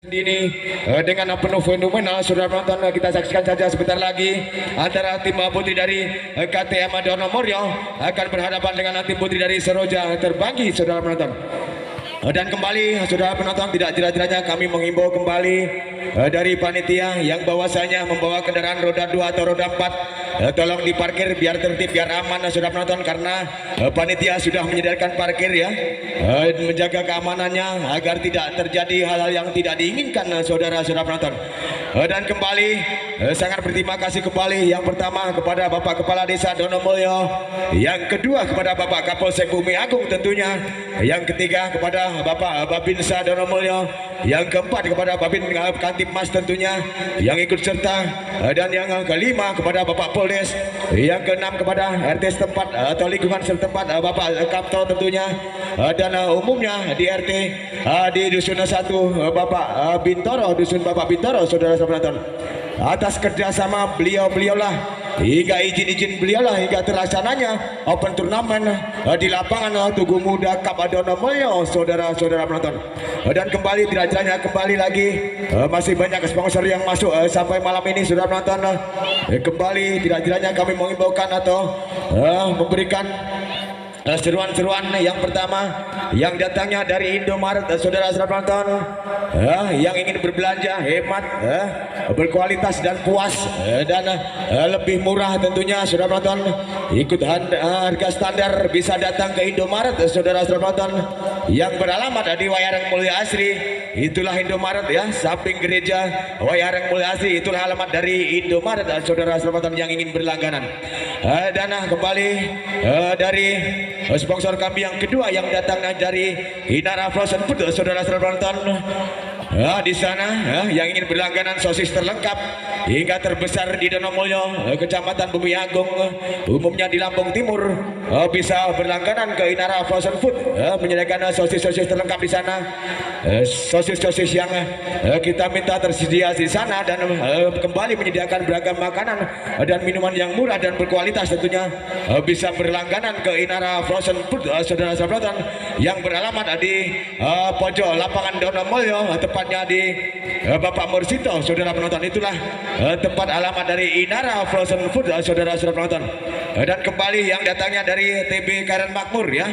Ini dengan penuh fenomenal saudara penonton, kita saksikan saja sebentar lagi antara tim putri dari KTM Donomoryo akan berhadapan dengan tim putri dari Seroja Terbanggi saudara penonton. Dan kembali saudara penonton, tidak jelas-jelasnya kami menghimbau kembali dari panitia yang bahwasanya membawa kendaraan roda 2 atau roda 4 tolong diparkir biar tertib, biar aman saudara penonton, karena panitia sudah menyediakan parkir ya, menjaga keamanannya agar tidak terjadi hal-hal yang tidak diinginkan saudara-saudara penonton. Dan kembali sangat berterima kasih kembali yang pertama kepada Bapak Kepala Desa Donomulyo, yang kedua kepada Bapak Kapolsek Bumi Agung tentunya, yang ketiga kepada Bapak Babinsa Donomulyo, yang keempat kepada Babin Kantipmas tentunya yang ikut serta, dan yang kelima kepada Bapak Poldes, yang keenam kepada RT setempat atau lingkungan setempat Bapak Kapto tentunya, dan umumnya di RT di Dusun 1 Bapak Bintoro, Dusun Bapak Bintoro saudara penonton. Atas kerjasama beliau-beliaulah hingga izin-izin beliaulah hingga terlaksananya open turnamen di lapangan Tugu Muda Kap Donomulyo saudara-saudara penonton. Dan kembali tidak jelasnya kembali lagi masih banyak sponsor yang masuk sampai malam ini saudara penonton. Kembali tidak jelasnya kami mengimbaukan atau memberikan seruan-seruan yang pertama yang datangnya dari Indomaret saudara-saudara penonton, yang ingin berbelanja hemat, berkualitas dan puas, dan lebih murah tentunya saudara penonton, ikut harga standar bisa datang ke Indomaret saudara-saudara penonton yang beralamat di Wayareng Mulya Asri. Itulah Indomaret ya, samping gereja Wayareng Mulya Asri, itulah alamat dari Indomaret saudara-saudara penonton yang ingin berlangganan. Dan kembali dari sponsor kami yang kedua yang datangnya dari Inara Frozen Food saudara-saudara penonton. Di sana yang ingin berlangganan sosis terlengkap hingga terbesar di Donomulyo, Kecamatan Bumi Agung, umumnya di Lampung Timur, bisa berlangganan ke Inara Frozen Food, menyediakan sosis-sosis terlengkap di sana, sosis-sosis yang kita minta tersedia di sana, dan kembali menyediakan beragam makanan dan minuman yang murah dan berkualitas tentunya, bisa berlangganan ke Inara Frozen Food saudara-saudara yang beralamat di pojok lapangan Donomulyo, tepatnya di Bapak Mursito saudara penonton. Itulah tempat alamat dari Inara Frozen Food saudara-saudara penonton. Dan kembali yang datangnya dari TB Karen Makmur ya,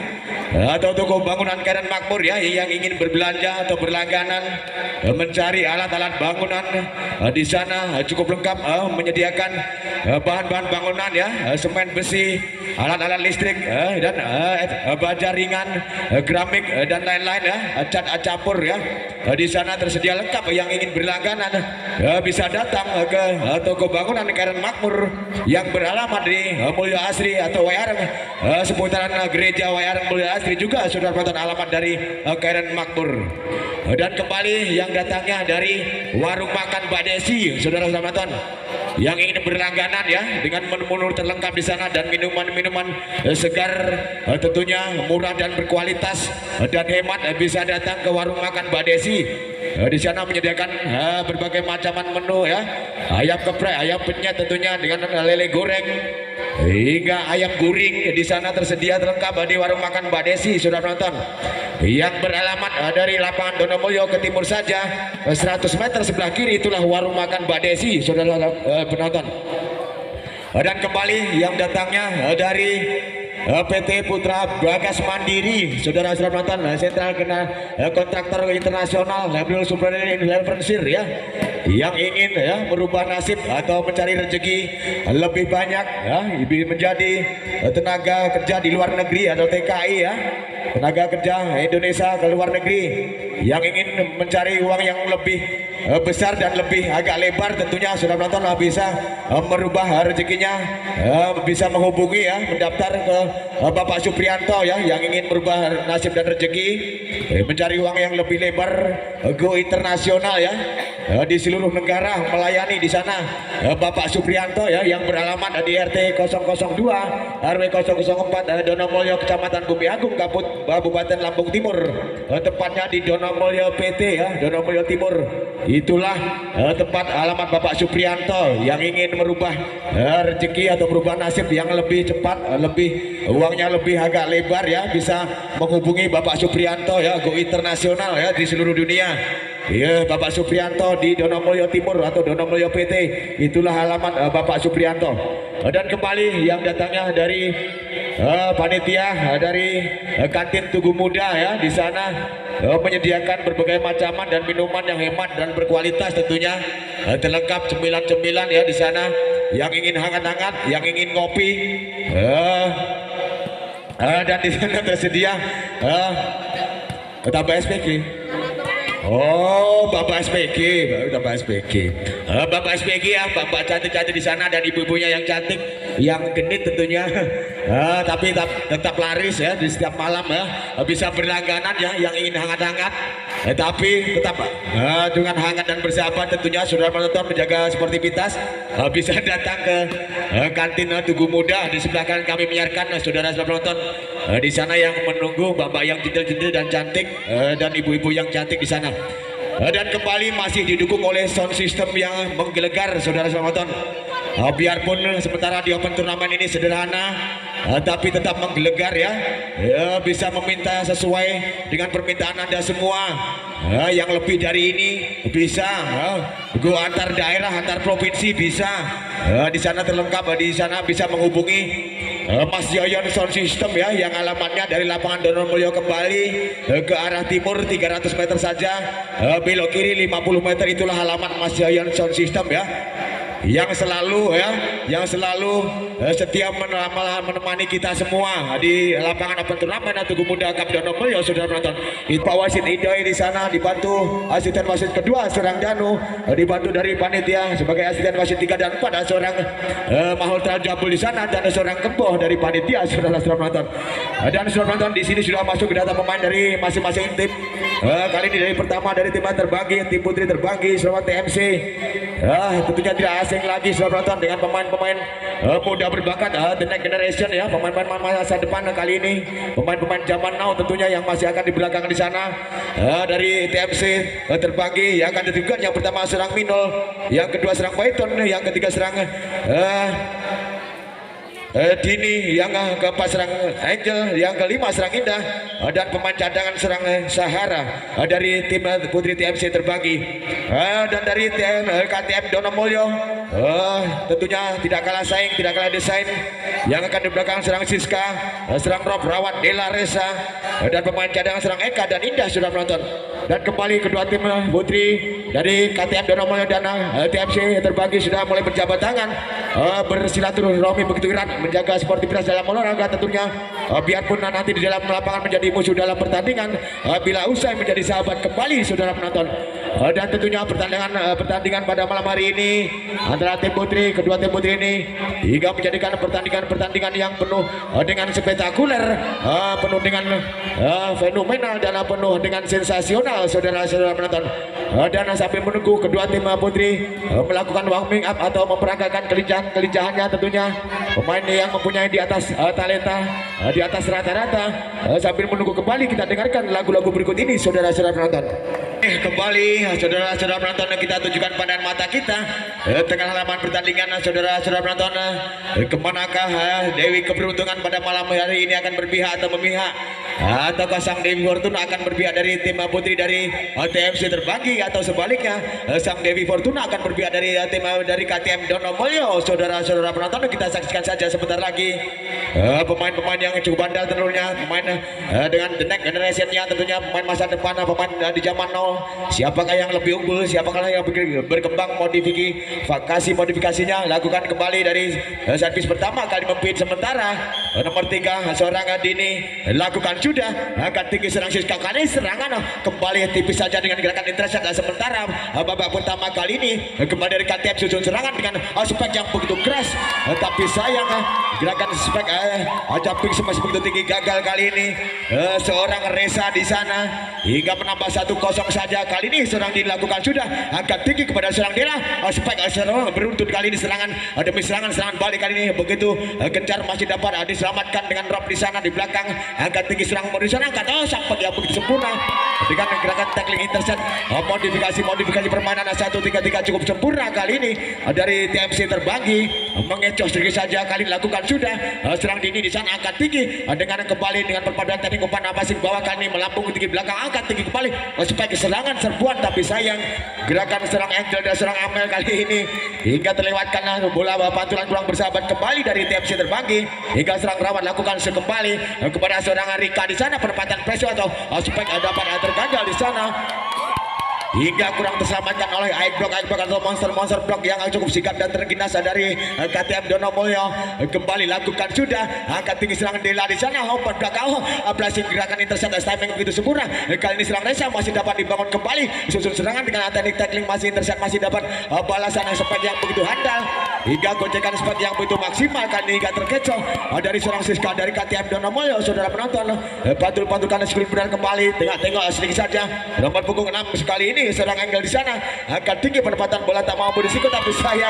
atau toko bangunan Karen Makmur ya, yang ingin berbelanja atau berlangganan mencari alat-alat bangunan, di sana cukup lengkap, menyediakan bahan-bahan bangunan ya, semen, besi, alat-alat listrik, dan baja ringan, keramik dan lain-lain ya, cat campur ya. Di sana tersedia lengkap, yang ingin berlangganan bisa datang ke toko bangunan Karen Makmur yang beralamat di Mulya Asri atau Wayareng, seputaran gereja Wayareng Mulya Asri juga saudara penonton, alamat dari Karen Makmur. Dan kembali yang datangnya dari warung makan Mbak Desi saudara-saudara penonton, yang ingin berlangganan ya dengan menu-menu terlengkap di sana dan minuman-minuman segar tentunya murah dan berkualitas dan hemat, bisa datang ke warung makan Mbak Desi. Di sana menyediakan berbagai macam menu ya, ayam geprek, ayam penyet tentunya dengan lele goreng hingga ayam guring. Di sana tersedia lengkap di warung makan Mbak Desi saudara penonton, yang beralamat dari lapangan Donomulyo ke timur saja 100 meter sebelah kiri, itulah warung makan Mbak Desi saudara penonton. Dan kembali yang datangnya dari PT Putra Bagas Mandiri saudara-saudara penonton, sentral kena kontraktor internasional Label Super Influencer ya, yang ingin ya merubah nasib atau mencari rezeki lebih banyak ya, menjadi tenaga kerja di luar negeri atau TKI ya, tenaga kerja Indonesia ke luar negeri, yang ingin mencari uang yang lebih besar dan lebih agak lebar tentunya saudara penonton, bisa merubah rezekinya, bisa menghubungi ya, mendaftar ke Bapak Suprianto ya, yang ingin merubah nasib dan rezeki, mencari uang yang lebih lebar, go internasional ya, di seluruh negara melayani di sana. Bapak Suprianto ya, yang beralamat di RT 002 RW 004 Donomulyo, Kecamatan Bumi Agung, Kabupaten Lampung Timur, tepatnya di Donomulyo PT ya, Donomulyo Timur. Itulah tempat alamat Bapak Suprianto yang ingin merubah rezeki atau merubah nasib yang lebih cepat, lebih uangnya lebih agak lebar ya, bisa menghubungi Bapak Suprianto ya, go internasional ya di seluruh dunia. ya Bapak Suprianto di Donomulyo Timur atau Donomulyo PT. Itulah halaman Bapak Suprianto. Dan kembali yang datangnya dari panitia dari kantin Tugu Muda ya, di sana menyediakan berbagai macaman dan minuman yang hemat dan berkualitas tentunya, terlengkap cemilan-cemilan ya di sana. Yang ingin hangat-hangat, yang ingin ngopi, dan di sana tersedia Bapak SPG. Oh, Bapak SPG, Bapak SPG. Bapak SPG ya, Bapak cantik-cantik di sana dan ibu-ibunya yang cantik, yang genit tentunya. Tapi tetap laris ya di setiap malam ya. Bisa berlangganan ya yang ingin hangat-hangat. Tapi tetap dengan hangat dan bersahabat tentunya saudara penonton menjaga sportivitas. Bisa datang ke kantin Tugu Muda di sebelah kanan kami menyiarkan saudara penonton. Di sana yang menunggu bapak yang jentil-jentil dan cantik dan ibu-ibu yang cantik di sana. Dan kembali masih didukung oleh sound system yang menggelegar saudara penonton. Biarpun sementara di open turnamen ini sederhana, tapi tetap menggelegar ya. Bisa meminta sesuai dengan permintaan Anda semua. Yang lebih dari ini bisa, go antar daerah, antar provinsi bisa. Di sana terlengkap, di sana bisa menghubungi Mas Yoyon Sound System ya, yang alamatnya dari lapangan Donomulyo kembali ke arah timur 300 meter saja, belok kiri 50 meter, itulah alamat Mas Yoyon Sound System ya. Yang selalu setia menemani kita semua di lapangan open turnamen Tugu Muda Cup Donomulyo saudara penonton. Pak Wasit Idoy di sana dibantu asisten wasit kedua seorang Danu, dibantu dari panitia sebagai asisten wasit 3 dan 4 ada seorang Mahultra Jabul di sana dan ada seorang Kemboh dari panitia saudara penonton. Dan saudara penonton di sini sudah masuk ke data pemain dari masing-masing tim. Kali ini dari pertama dari tim terbagi, tim putri terbagi selama TMC. Tentunya tidak asing lagi saudara penonton dengan pemain-pemain muda berbakat, the next generation ya, pemain-pemain masa depan kali ini, pemain-pemain zaman now tentunya yang masih akan di belakang di sana. Dari TMC terbagi yang akan ditentukan, yang pertama serang Minol, yang kedua serang Python, yang ketiga serang Dini, yang keempat serang Angel, yang kelima serang Indah, dan pemain cadangan serang Sahara dari tim putri TMC terbagi. Dan dari KTM Donomulyo tentunya tidak kalah saing, tidak kalah desain, yang akan di belakang serang Siska, serang Rob Rawat, Dela Reza, dan pemain cadangan serang Eka dan Indah sudah menonton. Dan kembali kedua tim putri dari KTM Donomulyo dan TMC terbagi sudah mulai berjabat tangan, bersilaturahmi begitu erat, menjaga sportivitas dalam olahraga tentunya. Biarpun nanti di dalam lapangan menjadi musuh dalam pertandingan, bila usai menjadi sahabat kembali saudara penonton. Dan tentunya pertandingan pada malam hari ini antara tim putri, kedua tim putri ini hingga menjadikan pertandingan yang penuh dengan spektakuler, penuh dengan fenomenal dan penuh dengan sensasional saudara-saudara penonton. Dan sambil menunggu kedua tim putri melakukan warming up atau memperagakan kelincahannya tentunya, pemain yang mempunyai di atas talenta, di atas rata-rata, sambil menunggu kembali kita dengarkan lagu-lagu berikut ini saudara-saudara penonton. Kembali saudara-saudara penonton, kita tunjukkan pandangan mata kita tengah halaman pertandingan saudara-saudara penonton. Kemanakah Dewi Keberuntungan pada malam hari ini akan berpihak atau memihak, ataukah Sang Dewi Fortuna akan berpihak dari tim putri dari TMC terbagi, atau sebaliknya Sang Dewi Fortuna akan berpihak dari tim dari KTM Donomulyo. Saudara-saudara penonton, kita saksikan saja sebentar lagi pemain-pemain yang cukup bandal tentunya, pemain dengan the next generation-nya tentunya, pemain masa depan, pemain di zaman now. Siapakah yang lebih unggul, siapakah yang berkembang, modifikasinya lakukan kembali dari servis pertama kali mempit sementara nomor 3 seorang Dini lakukan sudah akan tinggi serang Siska kali serangan kembali tipis saja dengan gerakan interest. Sementara babak pertama kali ini kembali dari KTM susun serangan dengan spek yang begitu keras, tapi sayang gerakan spek jumping smash begitu tinggi gagal kali ini. Seorang Reza di sana hingga menambah 1-0 saja. Kali ini serang dilakukan sudah angkat tinggi kepada serang Dera, spek serang beruntun kali ini serangan demi serangan balik kali ini begitu gencar, masih dapat diselamatkan dengan Rob di sana di belakang, angkat tinggi serang di sana angkat sampai yang begitu sempurna dengan gerakan tackling intercept modifikasi permainan 1-3-3 cukup sempurna kali ini dari TMC Terbanggi mengecoh sedikit saja kali dilakukan sudah serang dini di sana angkat tinggi dengan kembali dengan perpaduan teknik umpan passing bawah kali ini melambung ke tinggi belakang angkat tinggi kembali supaya serangan serbuan tapi sayang gerakan serang Angel dan serang Amel kali ini hingga terlewatkan bola pantulan kurang bersahabat kembali dari TMC Terbanggi hingga serang Rawan lakukan sekembali kepada seorang Rika di sana penempatan pressure atau supaya dapat tergagal di sana hingga kurang terselamatkan oleh Aigbok atau monster blok yang cukup sigap dan terginas dari KTM Donomulyo kembali lakukan sudah angkat tinggi serangan Dela di sana umpan belakang blessing gerakan intercept timing begitu sempurna kali ini serang Reza masih dapat dibangun kembali susun serangan dengan teknik tackling masih intercept masih dapat balasan spot yang begitu handal hingga gocekan spot yang begitu maksimal kali ini hingga terkecoh dari seorang Siska dari KTM Donomulyo saudara penonton pantul-pantulkan screen benar kembali tengok sedikit saja nomor punggung 6 sekali ini serang Angle di sana akan tinggi penempatan bola tak mampu disiko tapi sayang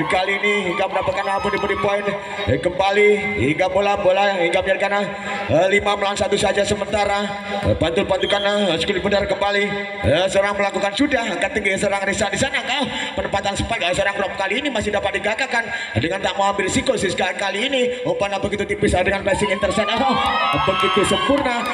kali ini hingga mendapatkan mampu diberi poin kembali hingga bola hingga biarkan 5 melawan 1 saja sementara pantul-pantulkan sekali benar kembali serang melakukan sudah akan tinggi serang Risa di sana penempatan spike serang Rob kali ini masih dapat digagakan dengan tak mau ambil risiko Siska kali ini umpan begitu tipis dengan passing intercept begitu sempurna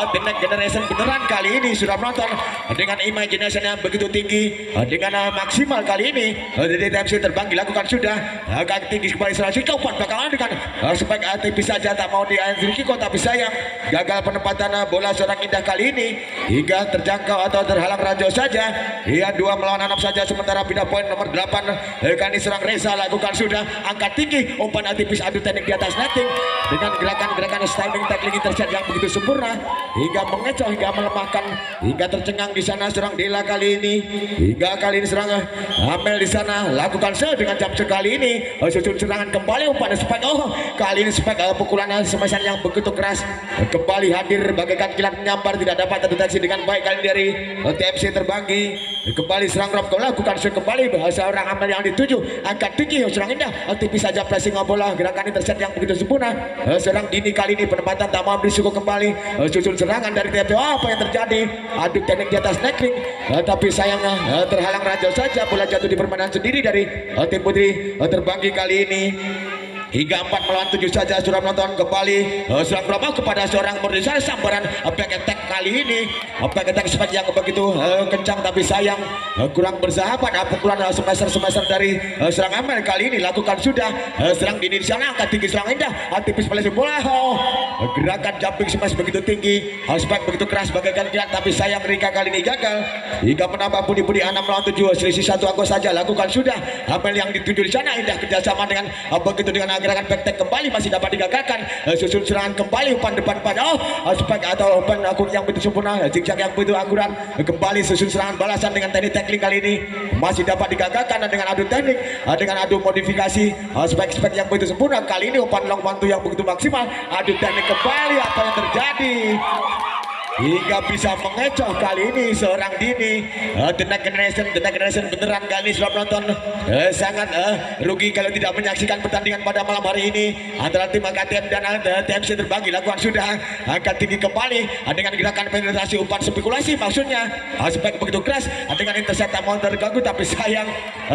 The Next Generation beneran kali ini sudah menonton dengan imagination yang begitu tinggi dengan maksimal kali ini dari TMC Terbanggi lakukan sudah agak tinggi kembali selanjutnya umpan belakangan dengan spike tipis saja tak mau diakhiri Kiko tapi sayang gagal penempatan bola seorang Indah kali ini hingga terjangkau atau terhalang Rajo saja 2 melawan 6 saja sementara pindah poin nomor 8 kali ini serang Reza lakukan sudah angkat tinggi umpan tipis adu teknik di atas netting dengan gerakan timing tackling intercept yang begitu sempurna hingga mengecoh hingga melemahkan hingga tercengang di sana serang Dela kali ini hingga kali ini serang Amel di sana lakukan dengan jam sekali ini susun serangan kembali umpan spike kali ini spike pukulan semasan yang begitu keras kembali hadir bagaikan kilat menyambar tidak dapat terdeteksi dengan baik kali dari TMC Terbanggi kembali serang Rob lakukan kembali bahasa orang Amel yang dituju angkat tinggi serang Indah tipis saja pressing bola gerakan intercept yang begitu sempurna serang Dini kali ini penempatan tak mau berisiko kembali susun serangan dari TMC apa yang terjadi adu teknik di atas netting tapi sayangnya terhalang Raja saja bola jatuh di permainan sendiri dari tim Putri Terbanggi kali ini hingga 4 melawan 7 saja sudah menonton kembali serang Romo kepada seorang Murdisa sambaran back attack kali ini back attack seperti yang begitu kencang tapi sayang kurang bersahabat pukulan semester dari serang Amel kali ini lakukan sudah serang Dini di sana angkat tinggi serang Indah tipis pelesing bola gerakan jumping smash begitu tinggi spike begitu keras bagaikan kilat tapi sayang Rika kali ini gagal hingga menambah budi 6 melawan 7 selisih 1 angka saja lakukan sudah Amel yang dituju di sana Indah kerjasama dengan begitu dengan gerakan back kembali masih dapat digagalkan susun serangan kembali umpan depan pada spike atau umpan yang begitu sempurna zigzag yang begitu akurat kembali susun serangan balasan dengan teknik tackling kali ini masih dapat digagalkan dengan adu teknik dengan adu modifikasi spike yang begitu sempurna kali ini umpan long mantu yang begitu maksimal adu teknik kembali apa yang terjadi hingga bisa mengecoh kali ini seorang Dini The Next Generation beneran kali ini sudah menonton sangat rugi kalau tidak menyaksikan pertandingan pada malam hari ini antara tim KTM dan TMC Terbanggi lakukan sudah angkat tinggi kembali dengan gerakan penetrasi umpan spekulasi maksudnya spike begitu keras dengan intercept tak mau terganggu tapi sayang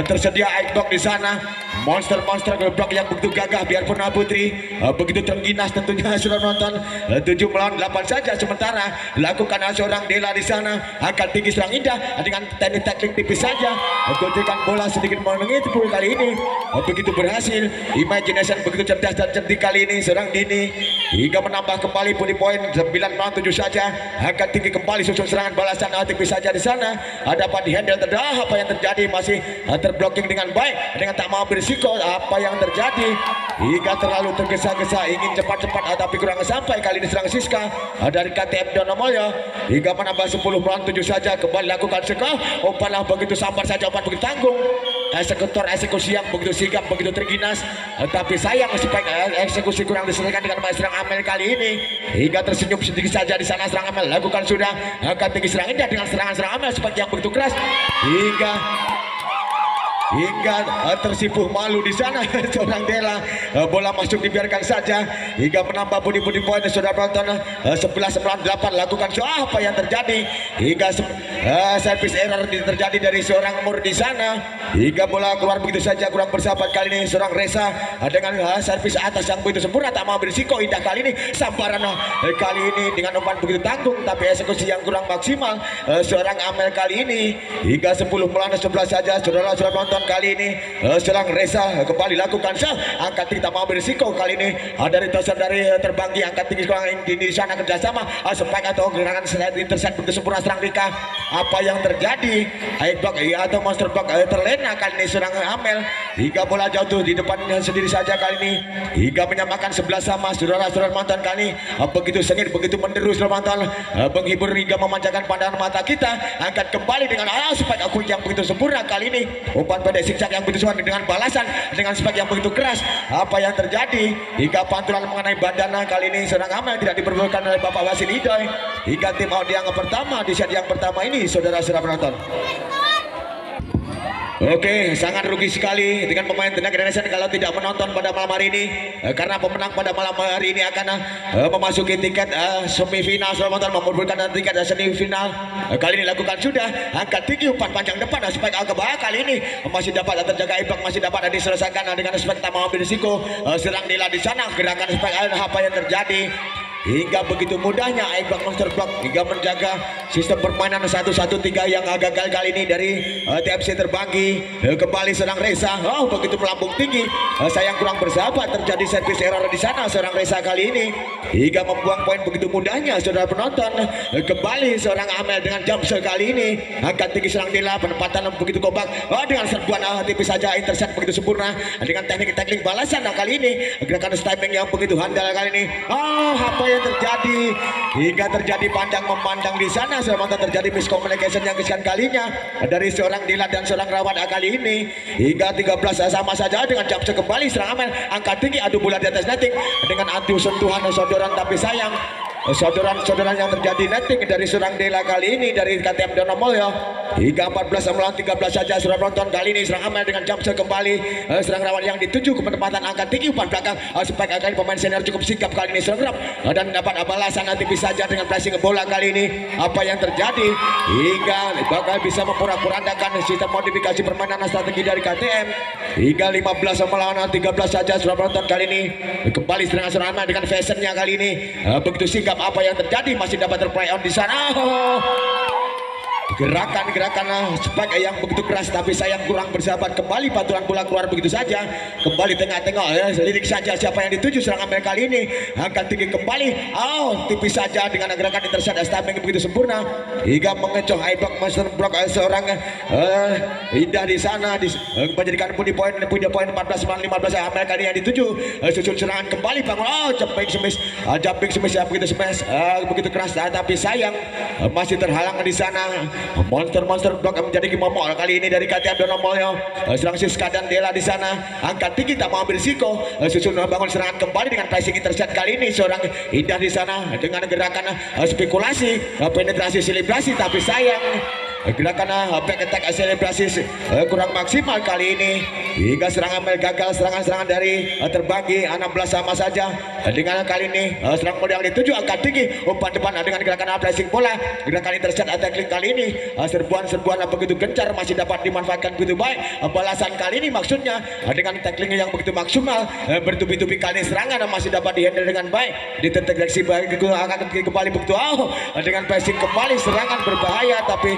tersedia Aigbok di sana monster blok yang begitu gagah biarpun Putri begitu terginas tentunya sudah nonton 7 melawan 8 saja sementara lakukan seorang Dela di sana akan tinggi serang Indah dengan teknik tackling tipis saja gocekan bola sedikit menengit kali ini begitu berhasil imagination begitu cerdas dan cerdik kali ini serang Dini hingga menambah kembali poin 9 melawan 7 saja akan tinggi kembali susun serangan balasan tipis saja di sana dapat dihandle apa yang terjadi masih terblocking dengan baik dengan tak mau berisiko apa yang terjadi hingga terlalu tergesa-gesa ingin cepat-cepat tapi kurang sampai kali ini serang Siska dari KTM Donomulyo hingga menambah 10 melawan 7 saja kembali lakukan umpan begitu sambar saja umpan begitu tanggung eksekusi yang begitu sigap begitu terginas tapi sayang eksekusi kurang diselesaikan dengan serang Amel kali ini hingga tersenyum sedikit saja di sana serang Amel lakukan sudah akan tinggi serang Indah dengan serangan Amel seperti yang begitu keras hingga hingga tersipuh malu di sana seorang Dela. Bola masuk dibiarkan saja hingga menambah budi poin saudara penonton. 11-8 lakukan apa yang terjadi hingga servis error terjadi dari seorang Mur di sana hingga bola keluar begitu saja, kurang bersahabat kali ini seorang Reza dengan servis atas yang begitu sempurna, tak mau berisiko. Indah kali ini sambaran kali ini dengan umpan begitu tanggung tapi eksekusi yang kurang maksimal seorang Amel kali ini hingga 10-11 saja saudara penonton. Kali ini serang Reza kembali lakukan angkat tinggi, tak mau berisiko. Kali ini dari tosan dari terbanggi angkat tinggi di sana kerjasama spike atau gerakan slide intercept begitu sempurna serang Rika. Apa yang terjadi? Aibak atau monster block terlena kali ini serang Amel hingga bola jatuh di depannya sendiri saja kali ini hingga menyamakan 11 sama saudara penonton. Kali ini begitu sengit, begitu menderu saudara penonton, menghibur hingga memanjakan pandangan mata kita. Angkat kembali dengan spike aku yang begitu sempurna kali ini, umpan pendek zigzag yang begitu suara dengan balasan dengan spike yang begitu keras. Apa yang terjadi hingga pantulan mengenai bandana kali ini serang Amel tidak diperbolehkan oleh Bapak Wasit Idoy hingga tim out yang pertama di set yang pertama ini saudara penonton. Oke, sangat rugi sekali dengan pemain tenaga Generation kalau tidak menonton pada malam hari ini karena pemenang pada malam hari ini akan memasuki tiket semifinal saudara penonton, memperebutkan tiket semifinal. Kali ini lakukan sudah angkat tinggi umpan panjang depan spike ke bawah. Kali ini masih dapat terjaga imbang, masih dapat diselesaikan dengan spike tak mau ambil risiko. Serang Dela di sana gerakan spike. Apa yang terjadi hingga begitu mudahnya Aibak monster block hingga menjaga sistem permainan 1-1-3 yang gagal kali ini dari TFC terbanggi. Kembali serang Reza, begitu melambung tinggi, sayang kurang bersahabat, terjadi servis error di sana serang Reza kali ini hingga membuang poin begitu mudahnya saudara penonton. Kembali seorang Amel dengan jump kali ini angkat tinggi serang Dela, penempatan begitu kompak dengan serbuan tipis saja intercept begitu sempurna dengan teknik balasan. Kali ini gerakan timing yang begitu handal kali ini. Apa yang terjadi hingga terjadi pandang memandang di sana selama terjadi miscommunication yang kesekian kalinya dari seorang Dila dan seorang Rawat kali ini hingga 13 sama saja dengan jump kembali serang Amel angkat tinggi, adu bola di atas netting dengan adu sentuhan sodoran tapi sayang sodoran yang terjadi netting dari seorang Dela kali ini dari KTM Donomolyo hingga 14 melawan 13 saja saudara penonton. Kali ini serang Amel dengan jump kembali serang Rawat yang dituju ke penempatan angkat tinggi umpan belakang spike kali pemain senior cukup sigap kali ini serang dan dapat balasan tipis saja dengan pressing bola kali ini. Apa yang terjadi hingga bakal bisa memporak-porandakan sistem modifikasi permainan strategi dari KTM hingga 15 melawan 13 saja saudara penonton. Kali ini kembali serangan Amel dengan fashionnya kali ini begitu sigap. Apa yang terjadi masih dapat terplay on di sana. Gerakan spike yang begitu keras tapi sayang kurang bersahabat. Kembali pantulan bola keluar begitu saja, kembali tengah-tengah lirik saja siapa yang dituju serang Amel kali ini angkat tinggi kembali tipis saja dengan gerakan intercept timing begitu sempurna hingga mengecoh Aibak monster block seorang Indah di sana menjadikan punya poin 14-15 Amel kali yang dituju susun serangan kembali bangun jumping smash ya begitu smash begitu keras tapi sayang masih terhalang di sana. Monster block menjadi momol kali ini dari KTM Donomolyo. Serang Siska dan Dela di sana angkat tinggi tak mau ambil risiko, susun bangun serangan kembali dengan pressing intercept kali ini seorang Indah di sana dengan gerakan spekulasi penetrasi selebrasi tapi sayang gerakan back attack selebrasi kurang maksimal kali ini hingga serangan Amel gagal. Serangan dari terbagi 16 sama saja dengan kali ini serang model dituju angkat tinggi umpan depan dengan gerakan pressing bola gerakan intercept attacking kali ini serbuan begitu gencar masih dapat dimanfaatkan begitu baik. Balasan kali ini maksudnya dengan tackling yang begitu maksimal bertubi-tubi kali serangan masih dapat dihandle dengan baik dideteksi akan kembali begitu dengan pressing kembali serangan berbahaya tapi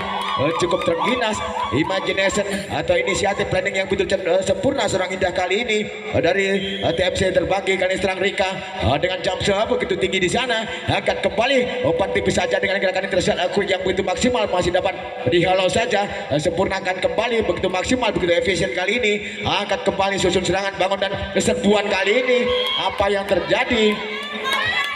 cukup terginas imagination atau inisiatif planning yang betul sempurna serang Indah kali ini dari TFC terbagi kali serang Rika dengan jump begitu tinggi di sana angkat kembali umpan tipis saja dengan gerakan intercept yang begitu maksimal masih dapat dihalau saja sempurnakan kembali begitu maksimal begitu efisien kali ini angkat kembali susun serangan bangun dan keserbuan kali ini. Apa yang terjadi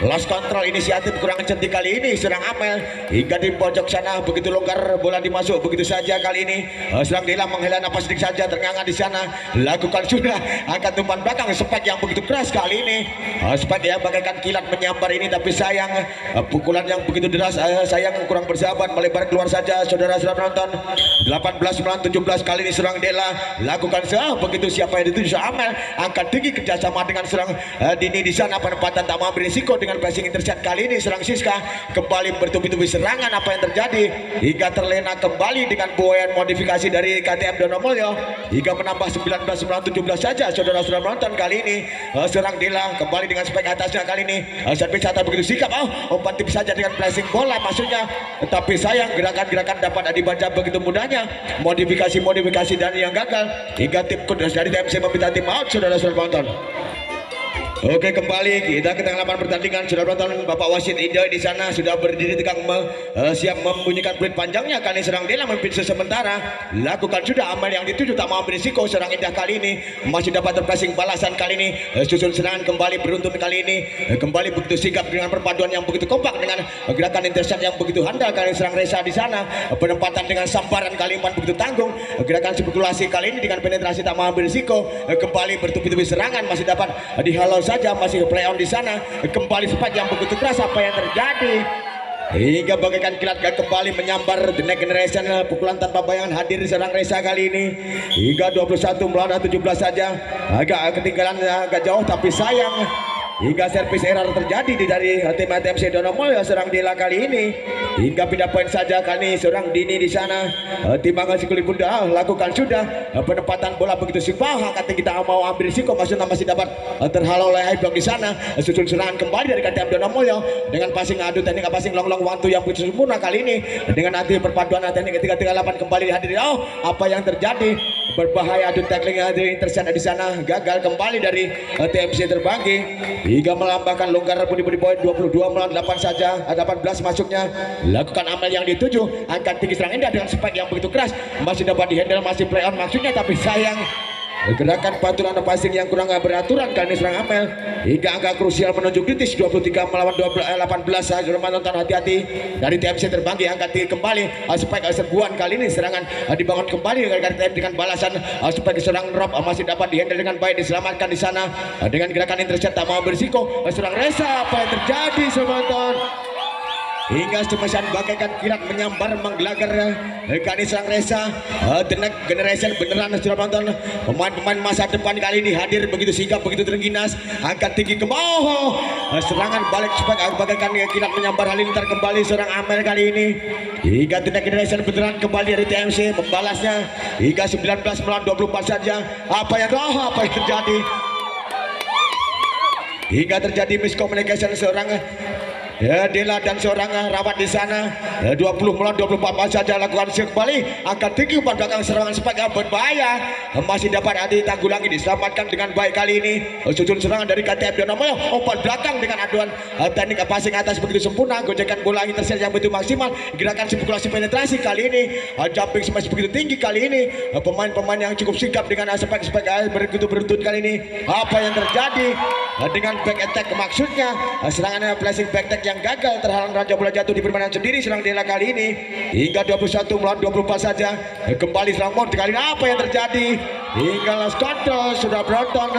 Lost control, inisiatif kurang cantik kali ini serang Amel hingga di pojok sana, begitu longgar bola dimasuk begitu saja kali ini. Serang Dela menghela napas sedikit saja, ternganga di sana, lakukan sudah angkat umpan belakang, spike yang begitu keras kali ini. Spike yang bagaikan kilat menyambar ini, tapi sayang pukulan yang begitu deras, sayang kurang bersahabat, melebar keluar saja. Saudara-saudara penonton, 18-17 kali ini serang Dela, lakukan begitu siapa yang dituju Amel, angkat tinggi kerjasama dengan serang Dini di sana, penempatan tak mau berisiko dengan passing intercept kali ini. Serang Siska kembali bertubi-tubi serangan, apa yang terjadi hingga terlena kembali dengan buayan modifikasi dari KTM Donomulyo hingga menambah 19-17 saja. Saudara-saudara penonton, kali ini serang Dela kembali dengan spek atasnya kali ini. Servis Sata begitu sikap, umpan tipis saja dengan flashing bola maksudnya, tapi sayang gerakan-gerakan dapat dibaca begitu mudahnya, modifikasi dan yang gagal hingga tim kudus dari TMC meminta tim out. Saudara-saudara penonton, oke, kembali kita ke tengah lapangan pertandingan. Sudah penonton, Bapak wasit Idoy di sana sudah berdiri tegang siap membunyikan peluit panjangnya. Kali serang Dela memimpin sementara, lakukan sudah Amel yang dituju tak mau berisiko. Serang Indah kali ini masih dapat terpassing balasan kali ini. Susun serangan kembali beruntun kali ini, kembali begitu sigap dengan perpaduan yang begitu kompak dengan gerakan intercept yang begitu handal. Kali serang Reza di sana, penempatan dengan sambaran Kaliman begitu tanggung, gerakan sirkulasi kali ini dengan penetrasi tak mau berisiko, kembali bertubi-tubi serangan, masih dapat dihalau saja, masih play on di sana, kembali spike yang begitu keras, apa yang terjadi hingga bagaikan kilat kembali menyambar The Next Generation. Pukulan tanpa bayangan hadir di serang Reza kali ini hingga 21 melawan 17 saja, agak ketinggalan agak jauh, tapi sayang hingga servis error terjadi dari tim TMC Donomulyo. Serang Dela kali ini hingga pindah poin saja kali ini. Serang Dini di sana, timbangan sikuli bunda lakukan sudah penempatan bola begitu simpel, angkat kita mau ambil risiko, maksudnya masih dapat terhalau oleh Ibok di sana. Susun serangan kembali dari KTM Donomulyo dengan passing adu teknik passing long wantu yang begitu sempurna kali ini dengan nanti perpaduan teknik ketiga 38 kembali dihadiri. Apa yang terjadi, berbahaya adu tackling dari intercept di sana, gagal kembali dari TMC terbanggi hingga melambangkan longgar budi poin 22 melawan 8 saja, 18 masuknya. Lakukan Amel yang dituju, angkat tinggi serang Indah dengan spike yang begitu keras, masih dapat dihandle, masih play on maksudnya, tapi sayang gerakan pantulan passing yang kurang beraturan kali ini serang Amel hingga angka krusial menuju kritis 23 melawan 18 saja. Menonton, hati-hati dari TMC terbanggi, angkat tinggi kembali, spike serbuan kali ini serangan dibangun kembali dengan balasan spike serang Rob masih dapat dihandle dengan baik, diselamatkan di sana dengan gerakan intercept tak mau berisiko. Serang Reza, apa yang terjadi menonton hingga semesan bagaikan kilat menyambar menggelagar kali serang Reza. The Next Generation beneran sudah nonton, pemain-pemain masa depan kali ini hadir begitu sigap, begitu terengginas, angkat tinggi ke bawah, serangan balik spike bagaikan kilat menyambar halilintar kembali serang Amel kali ini hingga The Next Generation beneran kembali dari TMC membalasnya hingga 19 melawan 24 saja. Apa yang terjadi hingga terjadi miscommunication seorang Dela dan seorang rawat di sana, 20 melawan 24 saja. Lakukan kembali, angkat tinggi umpan belakang serangan spike yang berbahaya, masih dapat ditanggulangi, diselamatkan dengan baik kali ini. Susun serangan dari KTM Donomulyo, umpan belakang dengan aduan teknik passing atas begitu sempurna, gojekan bola intercept yang begitu maksimal, gerakan sirkulasi penetrasi kali ini, jumping smash begitu tinggi kali ini, pemain-pemain yang cukup sigap dengan spike begitu beruntun kali ini. Apa yang terjadi dengan back attack, maksudnya serangan flashing back attack yang gagal, terhalang raja bola jatuh di permainan sendiri serang Dela kali ini hingga 21 melawan 24 saja. Kembali serang mod kali ini, apa yang terjadi hingga lost control. Sudah penonton,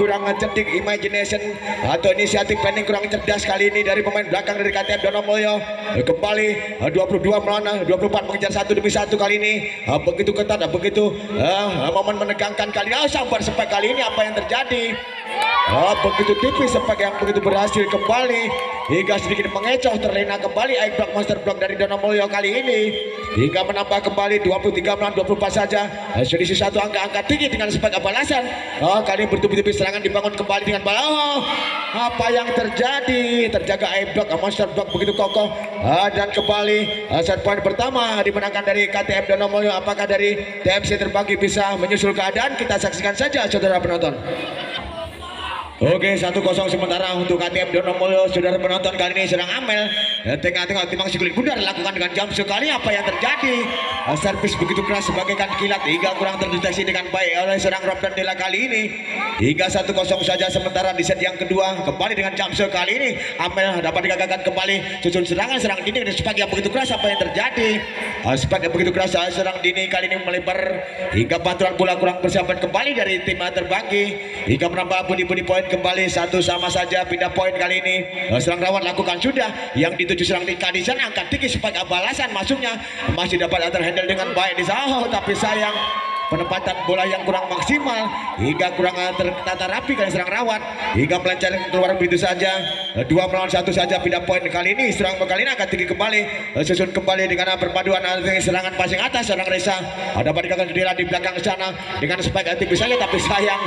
kurang cerdik imagination atau inisiatif planning kurang cerdas kali ini dari pemain belakang dari KTM Donomulyo. Kembali 22 melawan 24 mengejar satu demi satu kali ini, begitu ketat, begitu momen menegangkan kali ini. Sambar spike kali ini, apa yang terjadi begitu tipis spike yang begitu berhasil kembali hingga sedikit mengecoh, terlena kembali Ibok monster block dari Donomulyo kali ini hingga menambah kembali 23 melawan 24 saja. Selisih satu angka tinggi dengan spike balasan. Kali ini bertubi-tubi serangan dibangun kembali dengan bola. Apa yang terjadi, terjaga Ibok monster block begitu kokoh, dan kembali set point pertama dimenangkan dari KTM Donomulyo. Apakah dari TMC terbagi bisa menyusul keadaan? Kita saksikan saja saudara penonton. Oke, 1-0 sementara untuk KTM Donomulyo. Saudara penonton, kali ini serang Amel tengah-tengah timang si kulit bundar lakukan dengan jam sekali. Apa yang terjadi? Servis begitu keras sebagaikan kilat hingga kurang terdeteksi dengan baik oleh seorang Rob dan Dela kali ini. Hingga 1-0 saja sementara di set yang kedua. Kembali dengan jam sekali ini Amel dapat digagalkan kembali. Susun serangan Dini dengan spike yang begitu keras. Apa yang terjadi? Spike yang begitu keras serang Dini kali ini melebar hingga bantuan bola kurang bersahabat kembali dari tim terbanggi hingga menambah budi poin kembali 1 sama saja. Pindah poin kali ini serang Rawat lakukan sudah yang dituju serang Rika di sana angkat tinggi spike balasan masuknya masih dapat terhandle dengan baik di sana, tapi sayang penempatan bola yang kurang maksimal hingga kurang tertata rapi kali serang Rawat hingga melancar keluar begitu saja. 2 melawan 1 saja. Pindah poin kali ini serang kali ini akan tinggi kembali susun kembali dengan perpaduan serangan passing atas seorang Reza dapat dikatakan Dela di belakang sana dengan spike tinggi saja, tapi sayang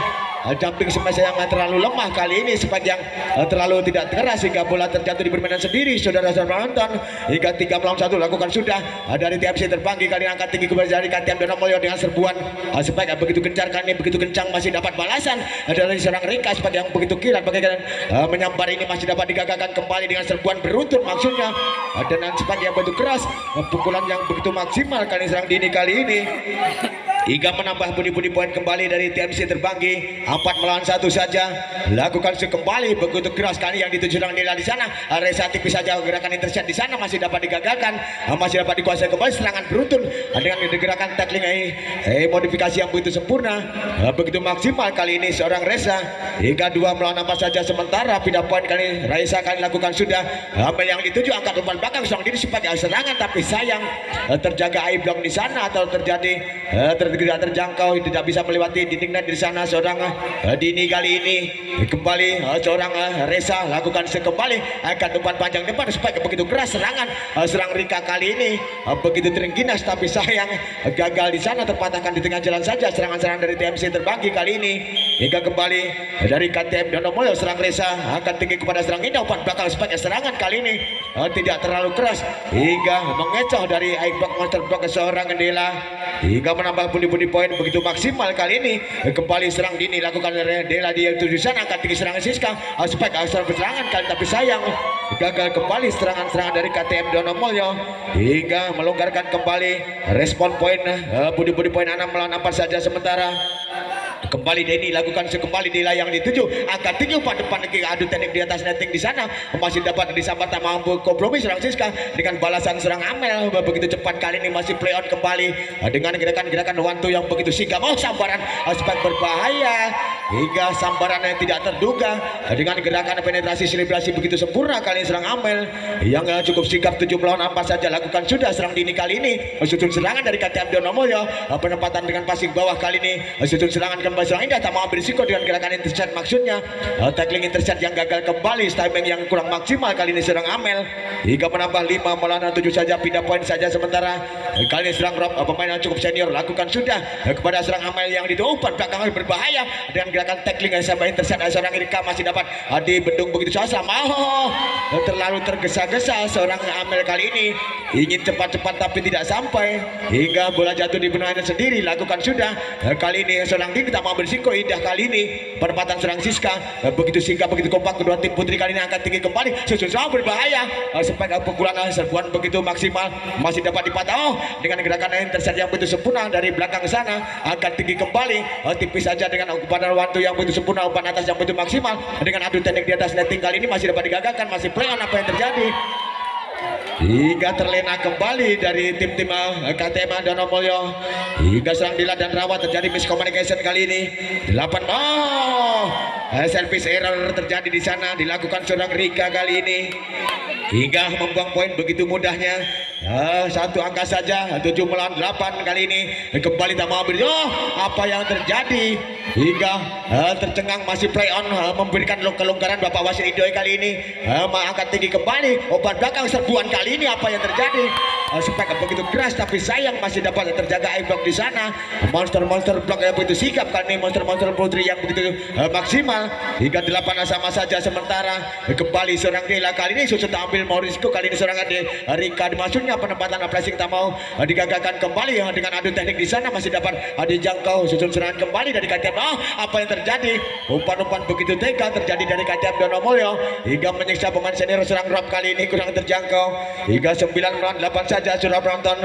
jumping smash yang terlalu lemah kali ini, spike yang terlalu tidak keras hingga bola terjatuh di permainan sendiri. Saudara-saudara penonton hingga 3 melawan 1 lakukan sudah dari TFC Terbanggi kali ini angkat tinggi kembali dari KTM Donomulyo dengan serbuan spike begitu gencar kali ini begitu kencang masih dapat balasan dari seorang Rika spike yang begitu kilat bagaikan menyambar ini masih dapat digagalkan kembali dengan serbuan beruntun maksudnya dengan spike yang begitu keras pukulan yang begitu maksimal kali serang Dini kali ini hingga menambah budi poin kembali dari TMC Terbanggi. 4 melawan 1 saja lakukan kembali begitu keras kali yang dituju serang Dela di sana. Reza tipis saja gerakan intercept di sana masih dapat digagalkan masih dapat dikuasai kembali serangan beruntun dengan gerakan tackling modifikasi yang begitu sempurna begitu maksimal kali ini seorang Reza hingga 2 melawan 4 saja sementara. Pindah poin kali Reza kali lakukan sudah yang dituju angkat umpan belakang serang Dini sebagai serangan, tapi sayang terjaga block di sana atau terjadi tidak terjangkau tidak bisa melewati dinding net di sana seorang Dini kali ini kembali seorang Reza lakukan kembali angkat umpan panjang depan supaya begitu keras serangan serang Rika kali ini begitu terengginas, tapi sayang gagal di sana terpatahkan di tengah jalan saja serangan-serangan dari TMC Terbanggi kali ini hingga kembali dari KTM Donomulyo serang Reza akan tinggi kepada serang Indah umpan belakang supaya serangan kali ini tidak terlalu keras hingga mengecoh dari Airbag Monster Block seorang Dela hingga menambah budi poin begitu maksimal kali ini. Kembali serang Dini lakukan Dela di tujuh sana akan tinggi serangan Siska supaya asal berserangan kali, tapi sayang gagal kembali serangan-serangan dari KTM Donomulyo hingga melonggarkan kembali respon poin budi poin 6 melawan 4 saja sementara. Kembali Denny lakukan kembali Dela yang dituju akan tinggi umpan depan adu teknik di atas netting di sana masih dapat disambar tak mampu kompromi serang Siska dengan balasan serang Amel begitu cepat kali ini masih play on kembali dengan gerakan-gerakan wantu yang begitu sigap sambaran aspek berbahaya hingga sambaran yang tidak terduga dengan gerakan penetrasi selebrasi begitu sempurna kali ini serang Amel yang cukup sigap. 7 melawan 4 saja lakukan sudah serang Dini kali ini susun serangan dari KTM Donomulyo penempatan dengan passing bawah kali ini susun serangan kembali serang Indah tak mau ambil risiko dengan gerakan intercept maksudnya tackling intercept yang gagal kembali timing yang kurang maksimal kali ini serang Amel hingga menambah 5 melawan 7 saja. Pindah poin saja sementara kali ini serang Rob pemain yang cukup senior lakukan sudah kepada serang Amel yang umpan belakang berbahaya dengan gerakan tackling yang sampai intercept seorang Irka masih dapat dibendung begitu saja terlalu tergesa-gesa seorang Amel kali ini ingin cepat-cepat tapi tidak sampai hingga bola jatuh di benahnya sendiri lakukan sudah kali ini seorang Dini tak mau berisiko. Indah kali ini penempatan serang Siska begitu singkat begitu kompak kedua tim putri kali ini angkat tinggi kembali susun sangat berbahaya sampai pukulan serbuan begitu maksimal masih dapat dipatah dengan gerakan intercept yang begitu sempurna dari belakang sana angkat tinggi kembali tipis saja dengan umpan wantu yang begitu sempurna umpan atas yang begitu maksimal dengan adu teknik di atas netting kali ini masih dapat digagalkan masih play on. Apa yang terjadi hingga terlena kembali dari tim-tim KTM Donomulyo hingga serang Dila dan Rawat terjadi miscommunication kali ini 8 service error terjadi di sana dilakukan seorang Rika kali ini hingga membuang poin begitu mudahnya. Satu angka saja 7 melawan 8 kali ini kembali tak mau beri apa yang terjadi hingga tercengang masih play on memberikan kelonggaran Bapak Wasit Idoi kali ini angkat tinggi kembali obat belakang serbuan kali ini. Apa yang terjadi spek begitu keras tapi sayang masih dapat terjaga blok di sana. Monster blok yang begitu sigap kali ini, monster putri yang begitu maksimal hingga 8 sama saja. Sementara kembali seorang Dela kali ini susah ambil Morisco, kali ini serangan di Rika dimasuknya penempatan pressing tak mau digagalkan kembali dengan adu teknik di sana masih dapat dijangkau susun serangan kembali dari KTM. Apa yang terjadi? Umpan begitu tega terjadi dari KTM Donomulyo hingga menyiksa pemain senior serang Rob kali ini kurang terjangkau hingga 9 melawan 8 saja sudah penonton.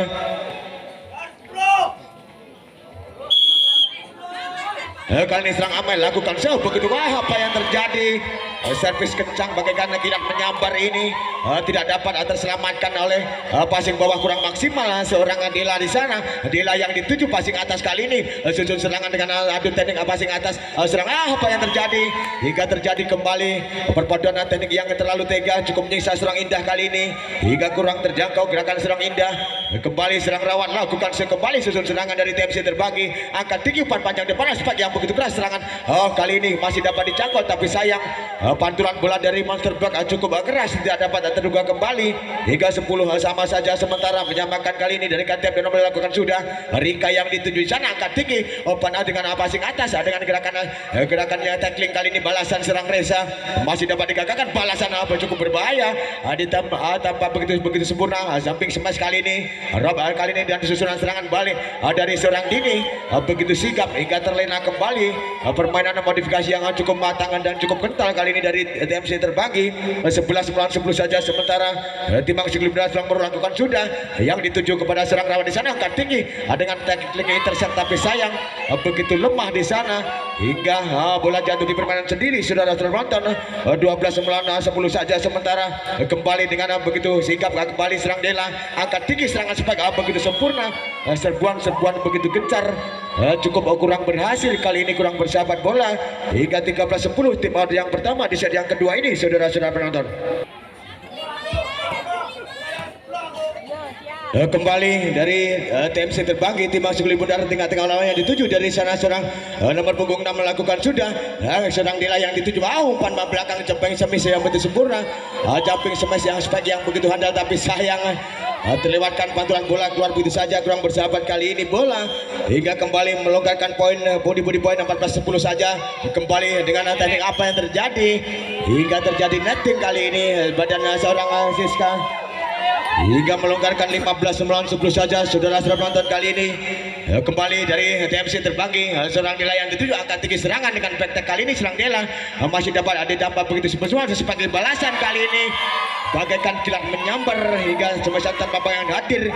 Kali ini serang Amel lakukan begitu apa yang terjadi? Servis kencang bagaikan kilat menyambar ini tidak dapat terselamatkan oleh passing bawah kurang maksimal seorang Dela di sana. Dela yang dituju passing atas kali ini susun serangan dengan adu teknik passing atas serang. Apa yang terjadi? Hingga terjadi kembali perpaduan teknik yang terlalu tega cukup menyiksa serang Indah kali ini hingga kurang terjangkau gerakan serang Indah. Kembali serang Rawat lakukan kembali susun serangan dari TMC terbagi angkat tinggi umpan panjang depan aspek yang begitu keras serangan. Kali ini masih dapat dicangkul tapi sayang pantulan bola dari Monster Block cukup keras tidak dapat terduga kembali hingga 10 sama saja. Sementara menyamakan kali ini dari KTM dan melakukan sudah Rika yang dituju di sana angkat tinggi umpan dengan passing atas dengan gerakannya tackling kali ini balasan serang Reza masih dapat digagalkan balasan cukup berbahaya tanpa begitu sempurna samping smash kali ini Rob kali ini dan susunan serangan balik dari seorang Dini begitu sigap hingga terlena kembali permainan modifikasi yang cukup matang dan cukup kental kali ini dari TMC terbagi 11 melawan 10 saja. Sementara Timang Siklibra sedang melakukan sudah yang dituju kepada serang Rawat di sana angkat tinggi dengan teknik intercept tapi sayang begitu lemah di sana hingga bola jatuh di permainan sendiri. Saudara menonton 12 melawan 10 saja. Sementara kembali dengan begitu sigap kembali serang Dela angkat tinggi serangan spek begitu sempurna serbuan begitu gencar cukup kurang berhasil kali ini kurang bersahabat bola hingga 13-10 tim yang pertama di set yang kedua ini saudara-saudara penonton. Kembali dari TMC terbagi Timang Sukli Bundar tengah-tengah lawan yang dituju dari sana seorang nomor punggung 6 melakukan sudah sedang Dela yang dituju umpan belakang jumping smash yang begitu sempurna jumping smash yang spek yang begitu handal tapi sayang terlewatkan pantulan bola keluar begitu saja kurang bersahabat kali ini bola hingga kembali melonggarkan poin body poin 14-10 saja. Kembali dengan teknik apa yang terjadi hingga terjadi netting kali ini badan seorang Siska hingga melonggarkan 15 melawan 10 saja. Saudara-saudara penonton kali ini kembali dari TMC terbagi serang Dela yang dituju akan tinggi serangan dengan back kali ini serang Dela masih dapat ada dampak begitu semua sebagai balasan kali ini bagaikan kilat menyambar hingga semasa tanpa yang hadir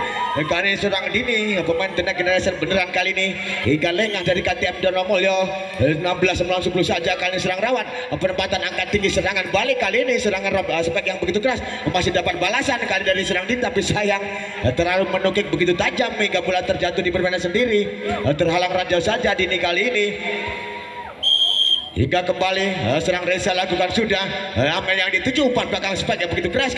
kali ini seorang Dini pemain tenaga generasi beneran kali ini hingga lengah dari KTM Donomulyo 16 melawan 10 saja. Kali ini serang Rawat penempatan angkat tinggi serangan balik kali ini serangan Rob spek yang begitu keras masih dapat balasan kali dari serang Dini tapi sayang terlalu menukik begitu tajam hingga bola terjatuh di permainan sendiri terhalang ranjau saja Dini kali ini hingga kembali serang Reza lakukan sudah Amel yang dituju umpan belakang spek yang begitu keras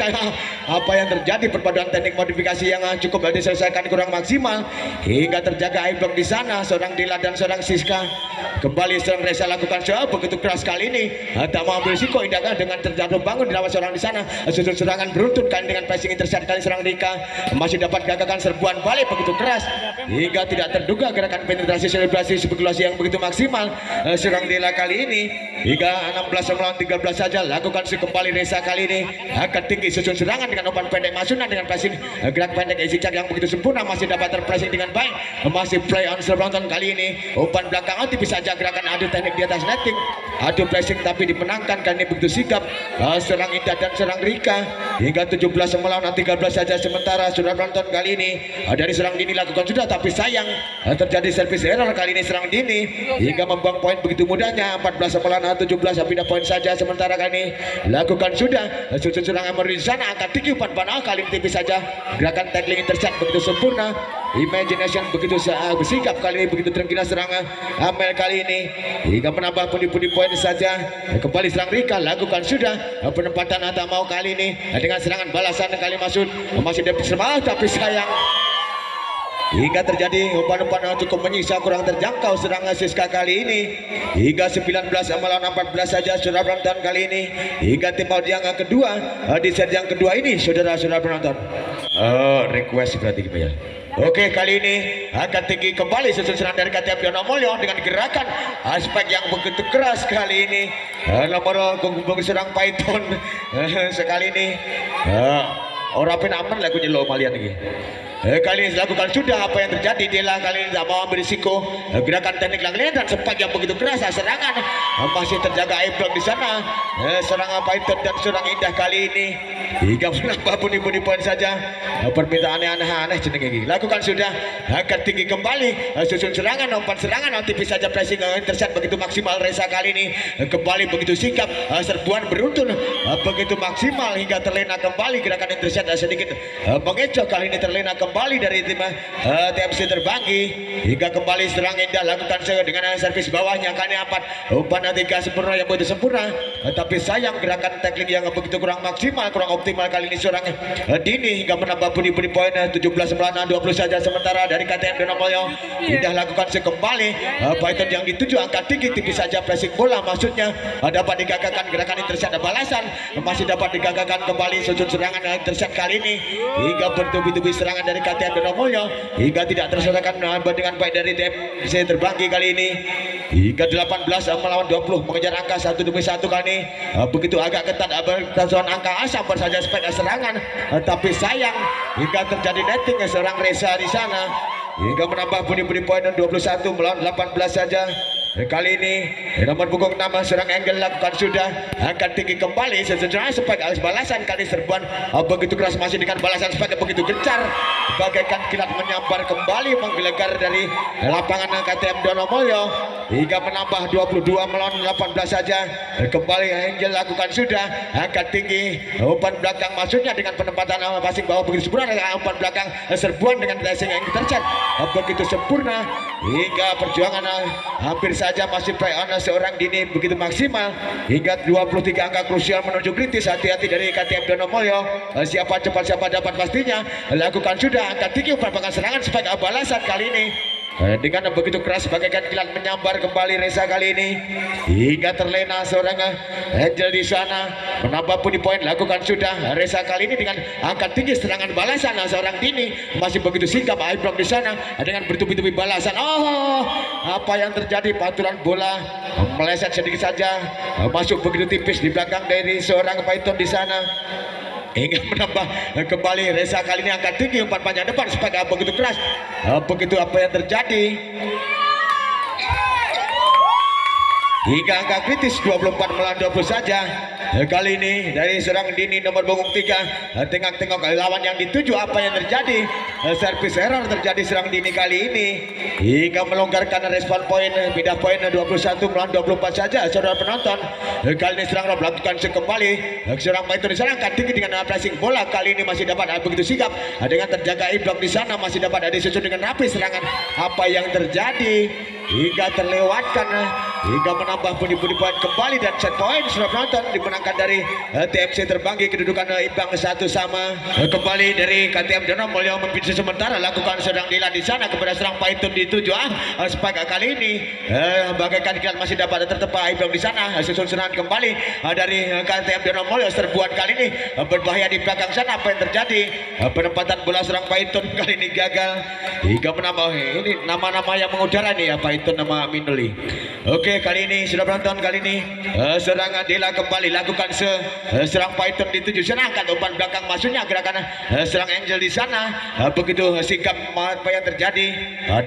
apa yang terjadi perpaduan teknik modifikasi yang cukup diselesaikan kurang maksimal hingga terjaga block di sana seorang Dila dan seorang Siska. Kembali serang Reza lakukan sudah begitu keras kali ini tak mau ambil risiko Indah dengan terjatuh bangun dilawan seorang di sana susun serangan beruntun kali dengan passing intercept kali serang Rika masih dapat gagalkan serbuan balik begitu keras hingga tidak terduga gerakan penetrasi selebrasi spekulasi yang begitu maksimal serang Dila kali ini hingga 16 melawan 13 saja. Lakukan kembali Reza kali ini akan tinggi susun serangan dengan umpan pendek masunan dengan passing gerak pendek zigzag yang begitu sempurna masih dapat terpressing dengan baik masih play on penonton kali ini umpan belakang tipis saja gerakan adu teknik di atas netting adu pressing tapi dimenangkan kali ini begitu sikap serang Indah dan serang Rika hingga 17 melawan 13 saja. Sementara sudah penonton kali ini dari serang Dini lakukan sudah tapi sayang terjadi service error kali ini serang Dini hingga membuang poin begitu mudahnya 14 melawan 17 pindah poin saja. Sementara kali ini lakukan sudah susun serang Amor di sana angkat tinggi umpan panah kali ini tipis saja gerakan tackling intercept begitu sempurna imagination begitu bersikap kali ini begitu terkira serangan Amel kali ini hingga menambah pundi-pundi poin saja. Kembali serang Rika lakukan sudah penempatan tak mau kali ini dengan serangan balasan kali masuk masih dapat semangat tapi sayang hingga terjadi umpan-umpan cukup menyiksa kurang terjangkau serang Siska kali ini hingga 19 melawan 14 saja saudara penonton kali ini hingga tim yang kedua di set yang kedua ini saudara-saudara penonton. Oh, request berarti gitu ya. Oke, kali ini akan tinggi kembali susun serang dari KTM Donomulyo dengan gerakan aspek yang begitu keras kali ini. Nomor punggung serang Python sekali ini. Orang penaman lagunya lo malian lagi. Kali ini lakukan sudah apa yang terjadi. Dela kali ini tidak mau berisiko. Gerakan teknik langit dan sempat yang begitu keras. Serangan masih terjaga Ibron di sana. Serangan Python dan serang indah kali ini hingga menambah bunyi-bunyi poin saja. Permintaan aneh-aneh jeneng ini. Lakukan sudah akan tinggi kembali. Susun serangan, umpan serangan, tipis saja pressing intercept begitu maksimal Reza kali ini. Kembali begitu sikap serbuan beruntun begitu maksimal hingga terlena kembali gerakan intercept sedikit mengecoh kali ini terlena kembali dari tim TMC Terbanggi hingga kembali serang indah lakukan dengan servis bawahnya kali empat umpan tiga sempurna yang begitu sempurna tapi sayang gerakan teknik yang begitu kurang maksimal kurang optimal kali ini seorang Dini hingga menambah bunyi-bunyi poin 17-9 20 saja sementara dari KTM Donomulyo indah lakukan kembali Python yang dituju angka tinggi tipis saja pressing bola maksudnya dapat digagakan gerakan intercept balasan masih dapat digagakan kembali susun serangan intercept kali ini hingga bertubi-tubi serangan dari KTM Donomulyo hingga tidak terselesaikan dengan baik dari TMC Terbanggi kali ini hingga 18 melawan 20 mengejar angka 1 demi 1 kali ini begitu agak ketat bertahan angka asam saja spek serangan tapi sayang hingga terjadi netting seorang Reza di sana hingga menambah bunyi-bunyi poin 21 melawan 18 saja. Kali ini nomor punggung 6 serang Angle lakukan sudah akan tinggi kembali sesudah spek balasan kali serbuan begitu keras masih dengan balasan spek begitu gencar bagaikan kilat menyambar kembali menggelegar dari lapangan KTM Donomulyo hingga menambah 22 melawan 18 saja. Kembali Angel lakukan sudah akan tinggi umpan belakang maksudnya dengan penempatan passing bawah begitu sempurna umpan belakang serbuan dengan dressing yang tercat begitu sempurna hingga perjuangan hampir saja masih play on seorang Dini begitu maksimal hingga 23 angka krusial menuju kritis. Hati-hati dari KTM Donomulyo siapa cepat siapa dapat pastinya lakukan sudah angka tinggi umpan serangan sebagai balasan kali ini dengan begitu keras bagaikan kilat menyambar kembali Reza kali ini hingga terlena seorang Angel di sana menambah pundi poin lakukan sudah Reza kali ini dengan angkat tinggi serangan balasan seorang Dini masih begitu sikap Ibron di sana dengan bertubi-tubi balasan. Oh, apa yang terjadi pantulan bola meleset sedikit saja masuk begitu tipis di belakang dari seorang Python di sana hingga menambah kembali Reza kali ini angkat tinggi umpan panjang depan sebagai begitu keras begitu apa yang terjadi hingga angka kritis 24 melawan 20 saja. Kali ini dari serang Dini nomor punggung 3 tengok-tengok lawan yang dituju apa yang terjadi servis error terjadi serang Dini kali ini hingga melonggarkan respon poin pindah poin 21 melawan 24 saja saudara penonton. Kali ini serang melakukan kembali serang Python di sana angkat tinggi dengan pressing bola kali ini masih dapat begitu sikap dengan terjaga Ibron di sana masih dapat disusun dengan rapi serangan apa yang terjadi hingga terlewatkan hingga menambah bunyi-bunyi poin kembali dan set point saudara penonton dimenangkan dari TMC Terbanggi kedudukan imbang 1 sama. Kembali dari KTM Donomulyo mempicu sementara lakukan sedang Dila di sana kepada serang Python dituju spike kali ini bagaikan kilat masih dapat tertepa Ibron di sana susun serangan kembali dari KTM Donomulyo serbuan kali ini berbahaya di belakang sana apa yang terjadi penempatan bola serang Python kali ini gagal hingga menambah ini nama-nama yang mengudara nih ya Python nama Minoli. Oke kali ini sudah penonton kali ini serangan Dila kembali lakukan serang Python dituju serangkan umpan belakang maksudnya gerakan serang Angel di sana begitu sikap apa yang terjadi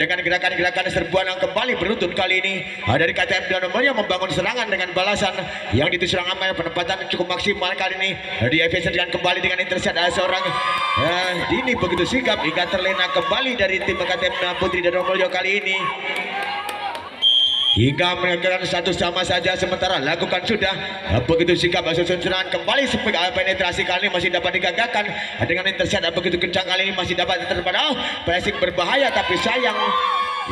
dengan gerakan-gerakan serbuan yang kembali beruntun kali ini dari KTM Donomulyo membangun serangan dengan balasan yang dituju serang aman penempatan cukup maksimal kali ini di efisien dengan kembali dengan intercept seorang Dini begitu sikap hingga terlena kembali dari tim KTM Putri Donomulyo kali ini hingga mengagalkan 1 sama saja sementara lakukan sudah begitu sikap susun serangan kembali spek penetrasi kali ini masih dapat digagakan dengan intercept begitu kencang kali ini masih dapat terpada pressing berbahaya tapi sayang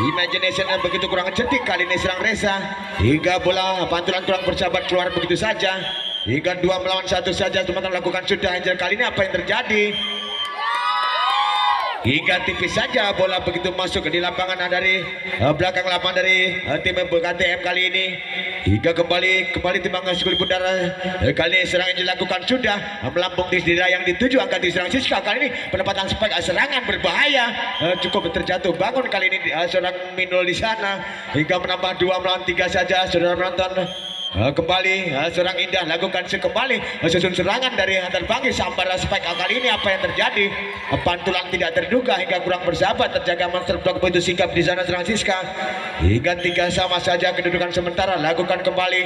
imagination begitu kurang cerdik kali ini serang Reza hingga bola pantulan kurang bersahabat keluar begitu saja hingga 2 melawan 1 saja sementara lakukan sudah Angel kali ini apa yang terjadi hingga tipis saja bola begitu masuk di lapangan dari belakang lapangan dari tim KTM kali ini. Hingga kembali timbang sekali pudar kali ini serangan dilakukan sudah melambung di daerah yang dituju akan diserang Siska. Kali ini penempatan spek serangan berbahaya, cukup terjatuh bangun kali ini seorang Minul di sana hingga menambah 2 melawan 3 saja saudara penonton. Kembali seorang Indah lakukan kembali susun serangan dari terbanggi sambar spek. Kali ini apa yang terjadi, pantulan tidak terduga hingga kurang bersahabat terjaga monster block begitu sikap di sana serang Siska hingga 3 sama saja kedudukan sementara. Lakukan kembali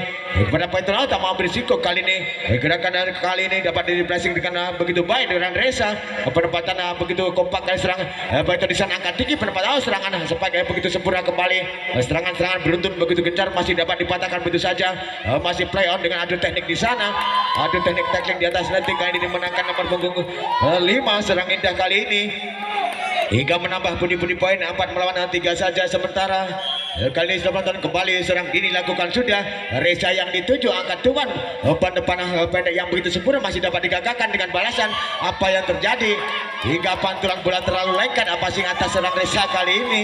kepada Python tak mau berisiko. Kali ini gerakan kali ini dapat di pressing dengan begitu baik dengan Reza. Penempatan begitu kompak kali serang Python di sana angkat tinggi penempatan serangan spek begitu sempurna kembali. Serangan beruntun begitu gencar masih dapat dipatahkan begitu saja. Masih play on dengan adu teknik di sana, adu teknik tackling di atas nanti kali ini dimenangkan nomor punggung 5 serang Indah kali ini hingga menambah pundi-pundi poin 4 melawan 3 saja sementara. Kali ini sudah menonton kembali serang Dini lakukan sudah Reza yang dituju angkat tuan depan pendek yang begitu sempurna masih dapat digagakan dengan balasan. Apa yang terjadi hingga pantulan bola terlalu lengket apa sih atas serang Reza kali ini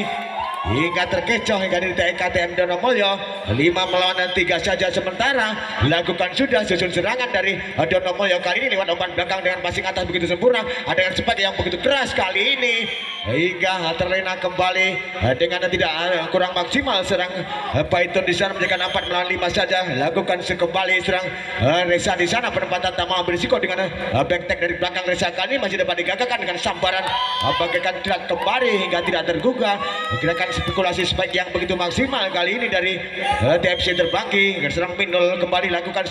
hingga terkecoh hingga dari KTM Donomulyo 5 melawan 3 saja sementara. Lakukan sudah susun serangan dari Donomulyo kali ini lewat umpan belakang dengan passing atas begitu sempurna dengan spek yang begitu keras kali ini hingga terlena kembali dengan tidak kurang maksimal serang Python di sana menjadikan 4 melawan 5 saja. Lakukan kembali serang Reza di sana penempatan tak mau berisiko dengan backtack dari belakang Reza kali ini masih dapat digagakan dengan sambaran bagaikan jerat kembali hingga tidak tergugah. Gerakan spekulasi spike yang begitu maksimal kali ini dari TFC terbanggi. Serang Minul kembali lakukan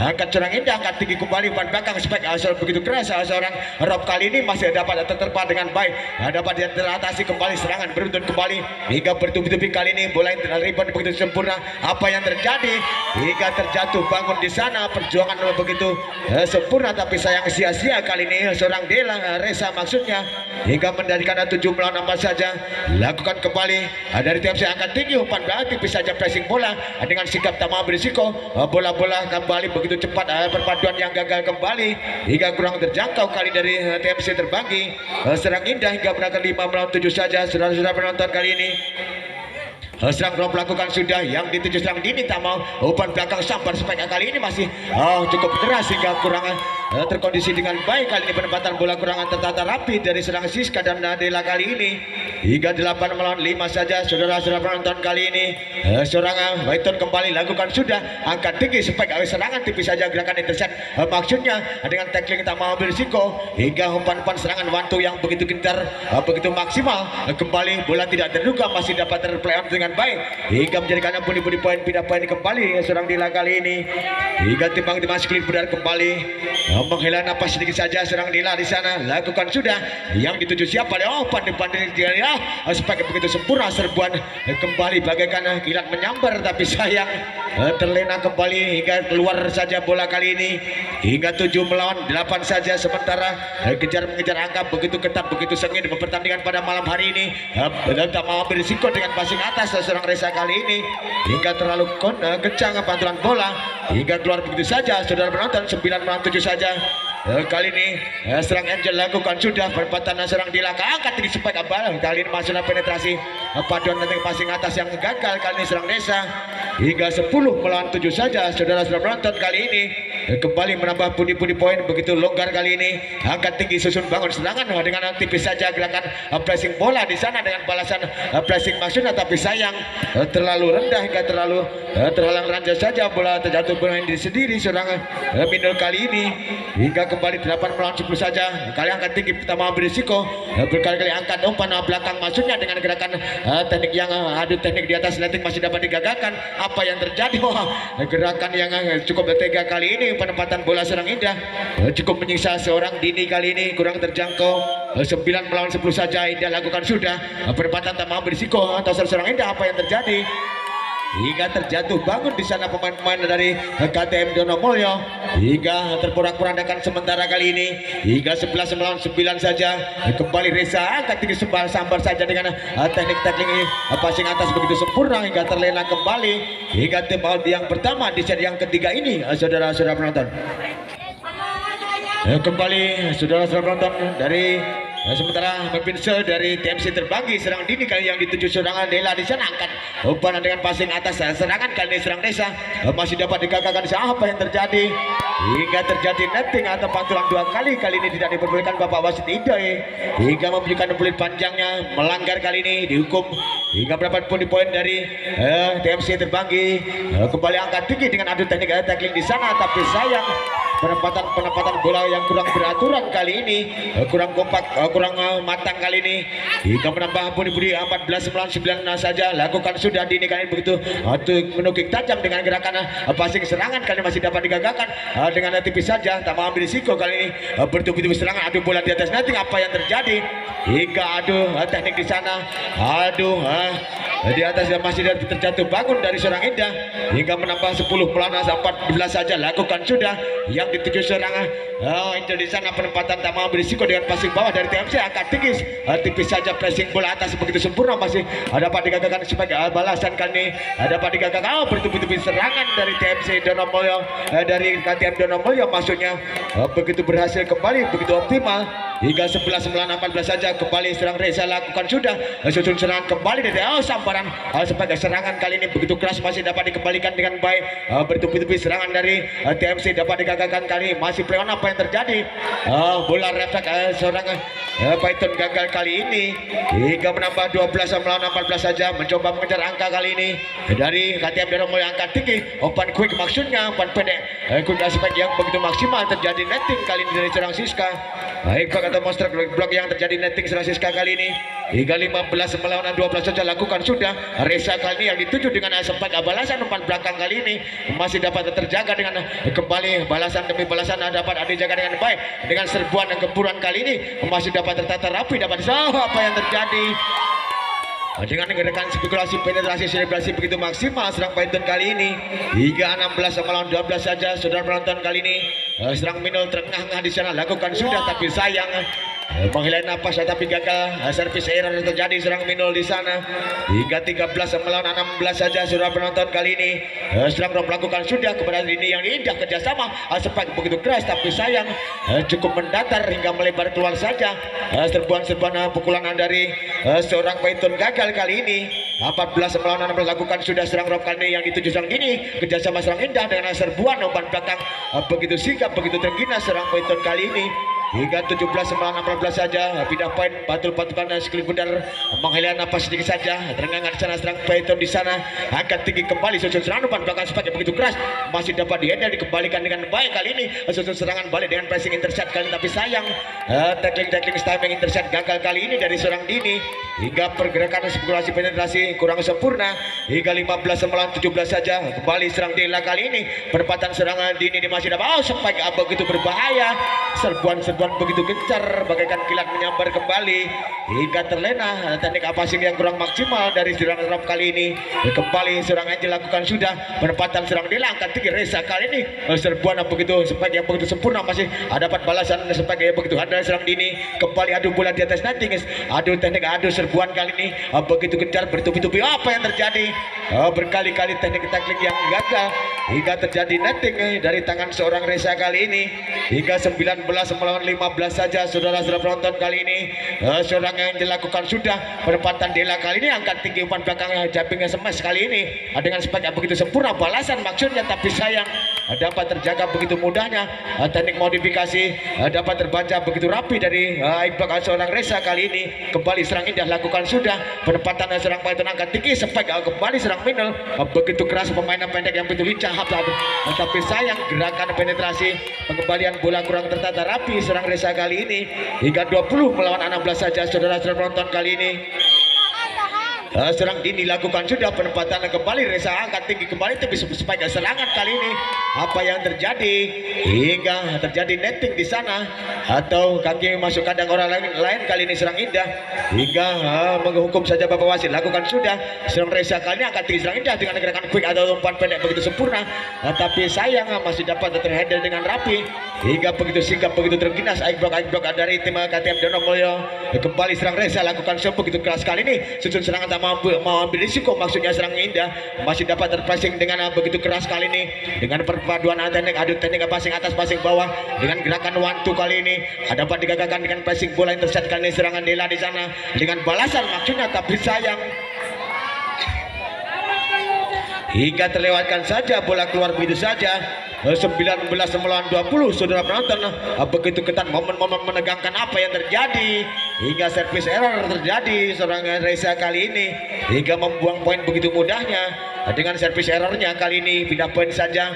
angkat serang Indah angkat tinggi kembali umpan belakang spike asal begitu keras seorang Rob kali ini masih dapat terterpa dengan baik, dapat teratasi kembali serangan beruntun kembali hingga bertubi-tubi kali ini bola yang rebound begitu sempurna. Apa yang terjadi hingga terjatuh bangun di sana perjuangan begitu sempurna tapi sayang sia-sia kali ini seorang Dela Reza maksudnya hingga mendalikan 7 melawan 4 saja. Lakukan kembali dari TFC angkat tinggi umpan berarti bisa saja pressing bola dengan sikap tak mau berisiko. Bola-bola kembali begitu cepat perpaduan yang gagal kembali hingga kurang terjangkau kali dari TFC terbanggi. Serang Indah hingga berangkat 5 melawan 7 saja saudara-saudara penonton kali ini. Serang Rob lakukan sudah yang dituju serang Dini tak mau umpan belakang sambar spek kali ini masih cukup keras hingga kurang terkondisi dengan baik. Kali ini penempatan bola kurang tertata rapi dari serang Siska dan Nadela kali ini hingga 8 melawan 5 saja saudara-saudara penonton kali ini. Seorang Python kembali lakukan sudah angkat tinggi spek serangan tipis saja gerakan intercept maksudnya dengan tackling tak mau berisiko hingga umpan-umpan serangan wantu yang begitu gencar begitu maksimal. Kembali bola tidak terduga masih dapat terplay on dengan baik hingga menjadikan pundi-pundi poin pindah poin kembali serang Dila kali ini hingga timbang dimasukin benar kembali menghela napas sedikit saja serang Dila di sana. Lakukan sudah yang dituju siapa umpan depan dari spek begitu sempurna serbuan kembali bagaikan kilat menyambar tapi sayang terlena kembali hingga keluar saja bola kali ini hingga 7 melawan 8 saja sementara mengejar angka begitu ketat begitu sengit di pertandingan pada malam hari ini tak mau berisiko dengan passing atas seorang Reza kali ini hingga terlalu kencang pantulan bola hingga keluar begitu saja saudara penonton 9 melawan 7 saja. Kali ini serang Angel lakukan sudah perempatan serang Dila angkat tinggi spek abal kali ini masuknya penetrasi paduan dengan passing atas yang gagal kali ini serang Reza hingga 10 melawan 7 saja saudara-saudara penonton kali ini kembali menambah pundi-pundi poin begitu longgar kali ini angkat tinggi susun bangun serangan dengan tipis saja gerakan pressing bola di sana dengan balasan pressing maksudnya tapi sayang terlalu rendah hingga terhalang ranjau saja bola terjatuh bermain di sendiri seorang Minul kali ini hingga kembali 8 melawan 10 saja. Kali angkat tinggi pertama berisiko berkali-kali angkat umpan belakang maksudnya dengan gerakan teknik yang adu teknik di atas letting masih dapat digagakan. Apa yang terjadi gerakan yang cukup tega kali ini penempatan bola serang Indah cukup menyiksa seorang Dini kali ini kurang terjangkau 9 melawan 10 saja. Indah lakukan sudah penempatan tak mau berisiko atas serang Indah. Apa yang terjadi hingga terjatuh bangun di sana pemain-pemain dari KTM Donomulyo hingga terporak-porandakan sementara kali ini hingga 11 melawan 9 saja. Kembali Reza angkat tinggi sambar saja dengan teknik tackling ini passing atas begitu sempurna hingga terlena kembali hingga tim out yang pertama di set yang ketiga ini saudara-saudara penonton. Kembali saudara-saudara penonton dari Sementara berpinsel dari TMC terbagi serang dini kali yang dituju serangan Dela di sana angkat umpan dengan passing atas serangan kali ini serang Reza masih dapat digagalkan. Apa yang terjadi hingga terjadi netting atau pantulan 2 kali ini tidak diperbolehkan Bapak wasit Idoy hingga memberikan peluit panjangnya melanggar kali ini dihukum hingga berapa pun di poin dari TMC terbagi kembali angkat tinggi dengan adu teknik tackling di sana tapi sayang penempatan bola yang kurang beraturan kali ini kurang kompak kurang matang kali ini hingga menambah budi 14-9 saja lakukan sudah dini kali begitu menukik tajam dengan gerakan passing serangan kali masih dapat digagalkan dengan tipis saja tak mau ambil risiko kali ini bertubi-tubi serangan adu bola di atas netting. Apa yang terjadi hingga adu teknik di sana di atas yang masih terjatuh bangun dari seorang Indah hingga menambah 10 melawan 14 saja lakukan sudah yang dituju serangan Indah di sana penempatan tak mau berisiko dengan passing bawah dari TMC angkat tinggi tipis saja pressing bola atas begitu sempurna masih dapat digagalkan sebagai balasan kali ini dapat digagalkan bertubi-tubi serangan dari TMC Donomulyo dari KTM Donomulyo maksudnya begitu berhasil kembali begitu optimal hingga 11-14 saja kembali serang Reza lakukan sudah susun serangan kembali dari sambaran sebagai serangan kali ini begitu keras masih dapat dikembalikan dengan baik bertubi-tubi serangan dari TMC dapat digagalkan kali ini masih play on. Apa yang terjadi bola refleks seorang Python gagal kali ini hingga menambah 12 melawan 14 saja mencoba mengejar angka kali ini dari KTM Donomulyo angkat tinggi open quick maksudnya open pendek quick aspek yang begitu maksimal terjadi netting kali ini dari serang Siska baik atau monster blok yang terjadi netting serang Siska kali ini hingga 15 melawan 12 saja lakukan sudah Reza kali ini yang dituju dengan aspek balasan umpan belakang kali ini masih dapat terjaga dengan kembali balasan demi balasan dapat dijaga dengan baik dengan serbuan dan gempuran kali ini masih dapat tertata rapi dapat apa yang terjadi dengan gerakan spekulasi penetrasi selebrasi begitu maksimal serang Python kali ini hingga 16 melawan 12 saja saudara penonton kali ini serang Minul terengah-engah di sana lakukan sudah tapi sayang menghilai napas tapi gagal servis error yang terjadi serang Minul di sana hingga 13 melawan 16 saja saudara penonton kali ini serang Rob melakukan sudah kepada ini yang indah kerjasama sepak begitu keras tapi sayang cukup mendatar hingga melebar keluar saja serbuan-serbuan pukulan dari seorang Python gagal kali ini 14 melawan 16 lakukan sudah serang Rob kali ini yang dituju serang ini kerjasama serang indah dengan serbuan umpan belakang begitu sigap begitu tergina serang Python kali ini hingga 17 melawan 16 saja pindah poin patul-patukan sekali pudar menghela napas sedikit saja terengah-engah di sana serang Python di sana angkat tinggi kembali susun serangan umpan belakang sebagai begitu keras masih dapat dihandle dikembalikan dengan baik kali ini susun serangan balik dengan pressing intercept kali ini tapi sayang tackling timing intercept gagal kali ini dari seorang Dini hingga pergerakan spekulasi penetrasi kurang sempurna hingga 15 melawan 17 saja kembali serang Dela kali ini perempatan serangan Dini masih dapat spike begitu berbahaya serbuan begitu gencar bagaikan kilat menyambar kembali hingga terlena teknik passing yang kurang maksimal dari serangan Rob kali ini kembali serangan dilakukan sudah penempatan serang Dela angkat tinggi Reza kali ini serbuan begitu spike yang begitu sempurna masih dapat balasan spike yang begitu handal serang Dini kembali adu bola di atas netting adu teknik adu serbuan kali ini begitu gencar bertubi-tubi apa yang terjadi berkali-kali teknik tackling yang gagal hingga terjadi netting dari tangan seorang Reza kali ini hingga 19 melawan 15 saja saudara-saudara penonton kali ini seorang yang dilakukan sudah penempatan Dela kali ini angkat tinggi umpan belakang jumping smash kali ini dengan spike yang begitu sempurna balasan maksudnya tapi sayang dapat terjaga begitu mudahnya teknik modifikasi dapat terbaca begitu rapi dari impact seorang Reza kali ini kembali serang indah lakukan sudah penempatan serang Python angkat tinggi spike kembali serang Minul begitu keras pemainan pendek yang begitu lincah tapi sayang gerakan penetrasi pengembalian bola kurang tertata rapi serang Reza kali ini hingga 20 melawan 16 saja saudara-saudara penonton kali ini serang Dini dilakukan sudah penempatan kembali Reza angkat tinggi kembali tapi spike serangan kali ini apa yang terjadi hingga terjadi netting di sana atau kaki masuk kandang orang lain kali ini serang indah hingga menghukum saja Bapak wasit lakukan sudah serang Reza kali ini angkat tinggi serang indah dengan gerakan quick atau umpan pendek begitu sempurna tapi sayang masih dapat terhandle dengan rapi hingga begitu sigap begitu terginas Aiblok dari tim KTM Donomulyo. Kembali serang Reza lakukan serve begitu keras kali ini, susun serangan tak mau ambil risiko, maksudnya serang indah masih dapat terpassing dengan begitu keras kali ini dengan perpaduan teknik adu teknik passing atas passing bawah dengan gerakan one two kali ini dapat digagalkan dengan passing bola intercept kali ini serangan Dela di sana dengan balasan maksudnya, tapi sayang hingga terlewatkan saja bola keluar begitu saja. 19 melawan 20 saudara penonton. Begitu ketat momen-momen menegangkan apa yang terjadi hingga service error terjadi seorang Reza kali ini hingga membuang poin begitu mudahnya dengan service errornya kali ini. Pindah poin saja,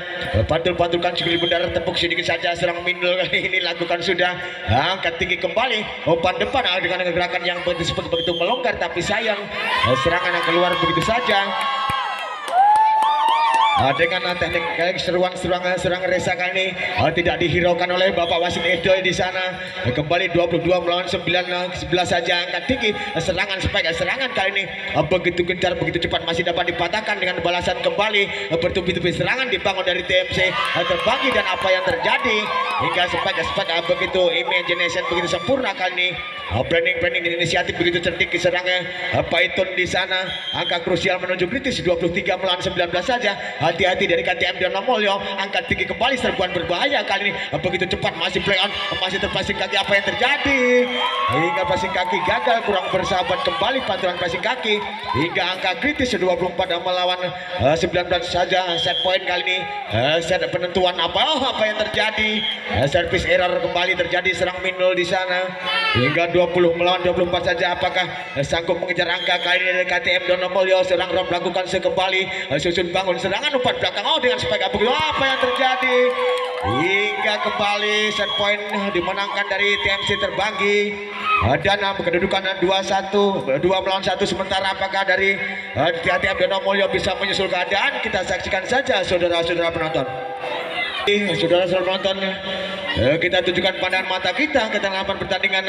pantul-pantulkan sekali bendera, tepuk sedikit saja serang Mindul kali ini lakukan sudah angkat tinggi kembali umpan depan dengan gerakan yang begitu melonggar, tapi sayang serangan yang keluar begitu saja. Dengan teknik serang Reza kali ini tidak dihiraukan oleh Bapak wasit Edoy di sana. Kembali 22 melawan 11 saja angkat tinggi serangan serangan kali ini begitu gencar begitu cepat masih dapat dipatahkan dengan balasan kembali bertubi-tubi serangan dibangun dari TMC terbagi dan apa yang terjadi hingga begitu imagination begitu sempurna kali ini. Planning inisiatif begitu cerdik serangnya Python di sana. Angka krusial menuju kritis 23 melawan 19 saja. Hati-hati dari KTM Donomulyo, angkat tinggi kembali serbuan berbahaya kali ini begitu cepat masih play on, masih terpassing kaki, apa yang terjadi hingga passing kaki gagal, kurang bersahabat kembali pantulan passing kaki hingga angka kritis 24 melawan 19 saja. Set point kali ini set penentuan apa yang terjadi, service error kembali terjadi serang Minul di sana hingga 20 melawan 24 saja. Apakah sanggup mengejar angka kali ini dari KTM Donomulyo? Serang Rob lakukan sekembali susun bangun serangan umpan belakang dengan spike apa yang terjadi hingga kembali set point dimenangkan dari TMC Terbanggi dan kedudukan 2 melawan 1 sementara. Apakah dari KTM Donomulyo bisa menyusul keadaan? Kita saksikan saja saudara-saudara penonton. Saudara-saudara penonton, kita tunjukkan pandangan mata kita ke tengah pertandingan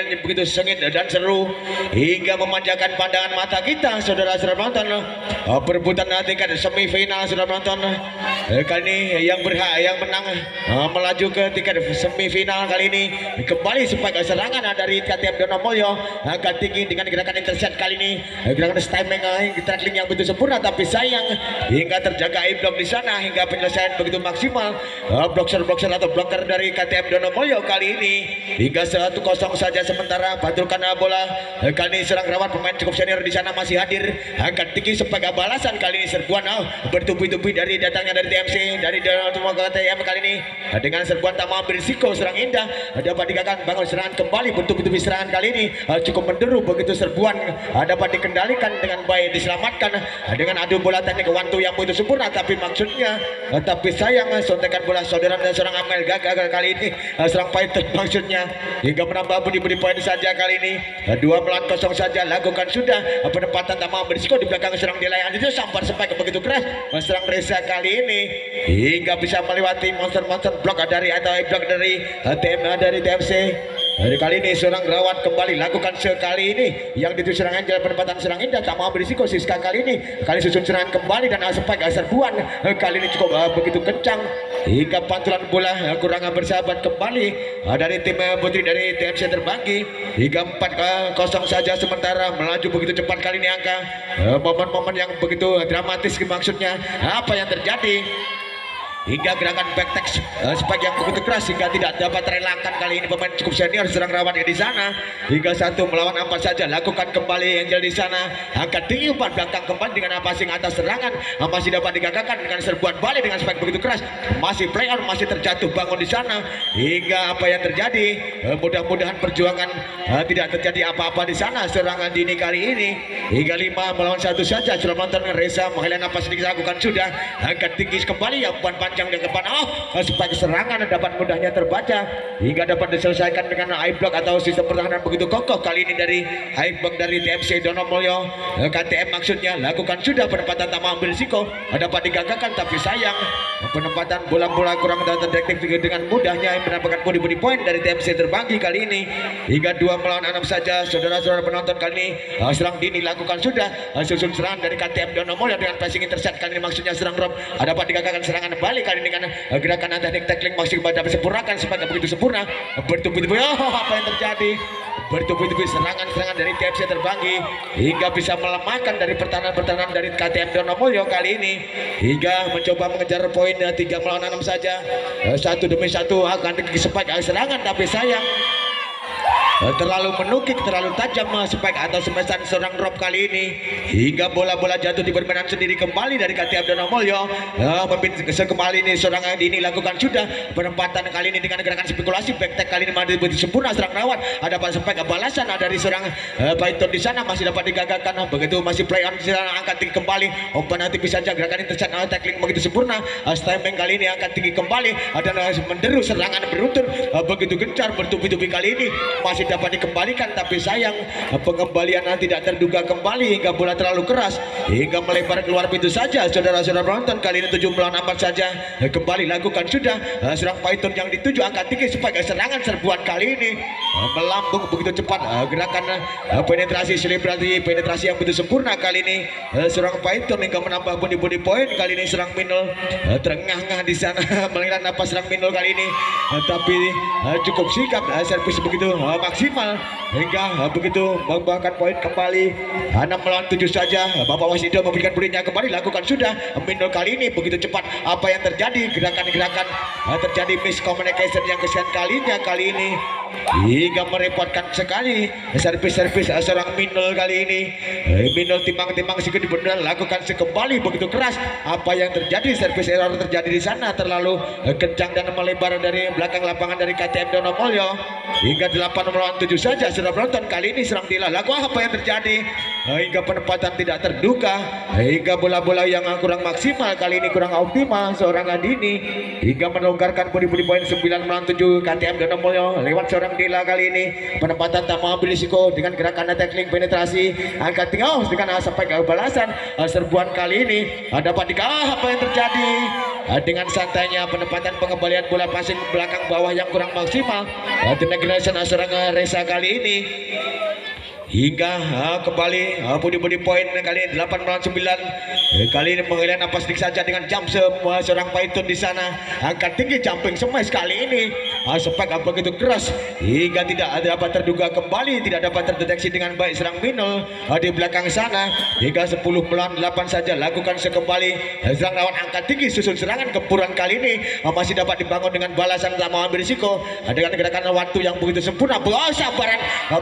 yang begitu sengit dan seru hingga memanjakan pandangan mata kita saudara-saudara penonton. Perebutan tingkat semifinal saudara penonton kali ini yang menang melaju ke tingkat semifinal kali ini. Kembali sebagai serangan dari KTM Donomulyo angkat tinggi dengan gerakan intercept kali ini, gerakan timing tackling yang begitu sempurna, tapi sayang hingga terjaga Aiblok di sana hingga penyelesaian begitu maksimal. Blocker atau blocker dari KTM Donomulyo kali ini hingga 1-0 saja sementara. Pantulkan bola kali ini serang rawat pemain cukup senior di sana masih hadir, angkat tinggi sebagai balasan kali ini serbuan bertubi-tubi dari datangnya dari TMC dari KTM kali ini dengan serbuan tak mau berisiko serang indah dapat digagalkan, bangun serangan kembali bertubi-tubi serangan kali ini cukup menderu begitu serbuan dapat dikendalikan dengan baik, diselamatkan dengan adu bola teknik one two yang begitu sempurna, tapi maksudnya tapi sayang sontekan bola saudara dan seorang Amel gagal kali ini serang Python maksudnya hingga menambah budi poin saja kali ini 2 melawan 0 saja lakukan sudah penempatan tak mau berisiko di belakang serang Delayan itu sampar sampai begitu keras serang Reza kali ini hingga bisa melewati monster blok dari TMC. Hari kali ini seorang rawat kembali lakukan sekali ini yang dituju serangan jalan penempatan serang indah tak mau berisiko. Siska kali ini susun serangan kembali dan spike serbuan kali ini cukup begitu kencang hingga pantulan bola kurang bersahabat kembali dari tim putri dari TMC Terbanggi hingga 4-0 saja sementara melaju begitu cepat kali ini angka momen-momen yang begitu dramatis maksudnya apa yang terjadi hingga gerakan backtack spike yang begitu keras hingga tidak dapat terelakkan kali ini pemain cukup senior serang rawatnya di sana hingga 1 melawan 4 saja lakukan kembali Angel di sana angkat tinggi umpan belakang kembali dengan passing atas serangan masih dapat digagalkan dengan serbuan balik dengan spike begitu keras masih play on masih terjatuh bangun di sana hingga apa yang terjadi mudah-mudahan perjuangan tidak terjadi apa-apa di sana serangan dini kali ini hingga 5 melawan 1 saja. Sudah nonton Reza menghela napas sedikit lakukan sudah angkat tinggi kembali yang umpan yang ke depan supaya serangan dapat mudahnya terbaca hingga dapat diselesaikan dengan Aiblok atau sistem pertahanan begitu kokoh kali ini dari Aiblok dari TMC Donomulyo KTM maksudnya lakukan sudah penempatan tak mengambil risiko dapat digagalkan, tapi sayang penempatan bola-bola kurang terdetektif dengan mudahnya mendapatkan body point dari TMC Terbanggi kali ini hingga 2 melawan 6 saja saudara-saudara penonton kali ini. Serang dini lakukan sudah susun serangan dari KTM Donomulyo dengan passing intercept kali ini maksudnya serang Rob dapat digagalkan serangan balik kali ini karena gerakan teknik tackling masih dapat sempurnakan sebagai begitu sempurna bertubi-tubi. Apa yang terjadi? Bertubi-tubi serangan-serangan dari TFC Terbanggi hingga bisa melemahkan dari pertahanan-pertahanan dari KTM Donomulyo kali ini hingga mencoba mengejar poin 3 melawan 6 saja. Satu demi satu akan spike serangan, tapi sayang terlalu menukik, terlalu tajam spike atau semesan seorang Rob kali ini hingga bola-bola jatuh di permainan sendiri kembali dari KTM Donomulyo. Kembali ini seorang Dini lakukan sudah penempatan kali ini dengan gerakan spekulasi back kali ini masih sempurna serang rawat. Ada spike balasan dari seorang Python di sana masih dapat digagalkan. Begitu masih play on di sana, angkat tinggi kembali umpan tipis saja, gerakan intercept tackling begitu sempurna. Stempeng kali ini angkat tinggi kembali dan menderu serangan beruntun begitu gencar bertubi-tubi kali ini masih dapat dikembalikan, tapi sayang pengembalian tidak terduga kembali hingga bola terlalu keras hingga melebar keluar pintu saja. Saudara-saudara penonton, kali ini 7 melawan 4 saja kembali lakukan sudah serang Python yang dituju angkat tinggi sebagai serangan serbuan kali ini melambung begitu cepat gerakan penetrasi selebrasi penetrasi yang begitu sempurna kali ini serang Python hingga menambah body poin. Kali ini serang Minol terengah-engah di sana menghela napas serang Minol kali ini, tapi cukup sikap servis begitu maksimal hingga begitu membawakan poin kembali 6 melawan 7 saja. Bapak Wasido memberikan burinya kembali lakukan sudah. Minol kali ini begitu cepat apa yang terjadi, gerakan-gerakan terjadi miscommunication yang kesekian kalinya kali ini hingga merepotkan sekali servis seorang Minol kali ini. Minol timbang-timbang sikit benar lakukan sekembali begitu keras. Apa yang terjadi, servis error terjadi di sana terlalu kencang dan melebar dari belakang lapangan dari KTM Donomulyo hingga 8 melawan 7 saja. Sudah penonton, kali ini serang Dila laku apa yang terjadi hingga penempatan tidak terduga hingga bola-bola yang kurang maksimal kali ini, kurang optimal seorang Adini hingga melonggarkan body poin 9 melawan 7 KTM Donomulyo lewat seorang Dila. Kali ini penempatan tak mengambil risiko dengan gerakan tackling penetrasi angkat tinggal dengan sampai ke balasan serbuan kali ini dapat apa yang terjadi dengan santainya penempatan pengembalian bola passing belakang bawah yang kurang maksimal tenaga generation seorang Reza kali ini hingga kembali body poin kali ini 8 melawan 9. Kali ini menghela napas sedikit saja dengan jump semua seorang Python di sana angkat tinggi jumping smash kali ini spike begitu keras hingga tidak dapat terduga kembali, tidak dapat terdeteksi dengan baik serang Minol di belakang sana hingga 10 melawan 8 saja lakukan sekembali serang lawan angkat tinggi susun serangan gempuran kali ini masih dapat dibangun dengan balasan tak mau ambil risiko dengan gerakan waktu yang begitu sempurna sabaran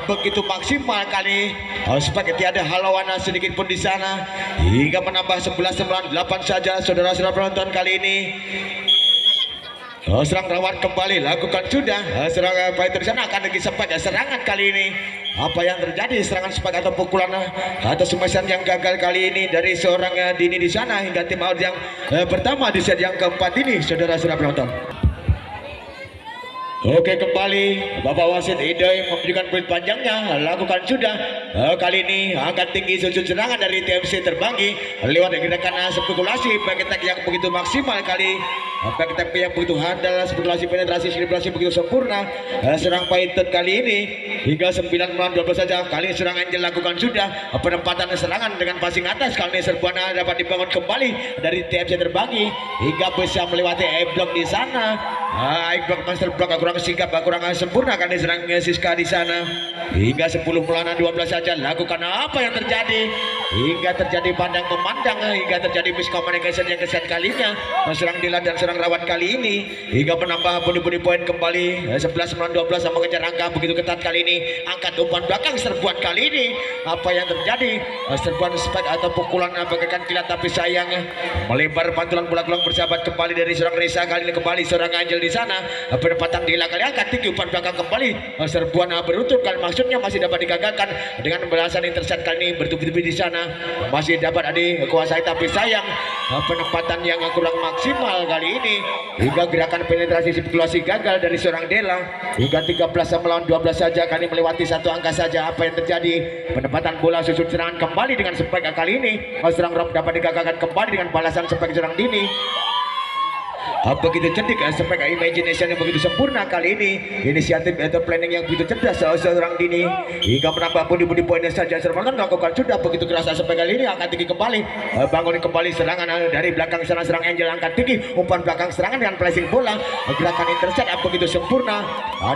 begitu maksimal kali spike tiada halauan sedikit pun di sana hingga menambah 11 melawan 8 saja. Saudara-saudara penonton, kali ini serang rawat kembali lakukan sudah serang fighter sana akan lagi sempat serangan kali ini. Apa yang terjadi, serangan spike atau pukulan atau smash yang gagal kali ini dari seorang Dini di sana hingga tim out yang pertama di set yang keempat ini. Saudara-saudara penonton, oke, kembali Bapak Wasit Idoi menunjukkan poin panjangnya lakukan sudah kali ini angkat tinggi susun serangan dari TFC Terbanggi lewat gerakan spekulasi back attack yang begitu maksimal kali back attack yang begitu handal, spekulasi penetrasi selebrasi begitu sempurna serang Python kali ini hingga 9 melawan 12 saja. Kali ini serang Angel lakukan sudah penempatan serangan dengan passing atas. Kali ini serbuan dapat dibangun kembali dari TFC Terbanggi hingga bisa melewati E-block di sana. E-block master block kurang sikap kurang sempurna kan diserang Siska di sana hingga 10 melawan 12 saja. Lakukan apa yang terjadi hingga terjadi pandang memandang hingga terjadi miscommunication yang kesekian kalinya serang Dilan dan serang Rawat kali ini hingga menambah body poin kembali 11 melawan 12 sama mengejar angka begitu ketat kali ini. Angkat umpan belakang serbuan kali ini apa yang terjadi, serbuan spike atau pukulan bagaikan kilat tapi sayang melebar pantulan bola keluar bersahabat kembali dari serang Reza. Kali ini kembali serang Angel di sana penempatan Dila kali angkat tinggi umpan belakang kembali serbuan beruntun kali maksudnya masih dapat digagalkan dengan balasan intercept kali ini bertubi-tubi di sana masih dapat dikuasai tapi sayang penempatan yang kurang maksimal kali ini hingga gerakan penetrasi spekulasi gagal dari seorang Dela hingga 13 melawan 12 saja. Kali melewati satu angka saja. Apa yang terjadi, penempatan bola susun serangan kembali dengan spike kali ini serang Rob dapat digagalkan kembali dengan balasan spike serang Dini begitu cerdik sampai ke imagination yang begitu sempurna kali ini, inisiatif atau planning yang begitu cerdas seorang Dini hingga menambah budi poinnya saja. Sermonton melakukan sudah begitu keras sampai kali ini, angkat tinggi kembali, bangun kembali serangan dari belakang sana, serang Angel angkat tinggi, umpan belakang serangan dengan flashing bola, gerakan intercept begitu sempurna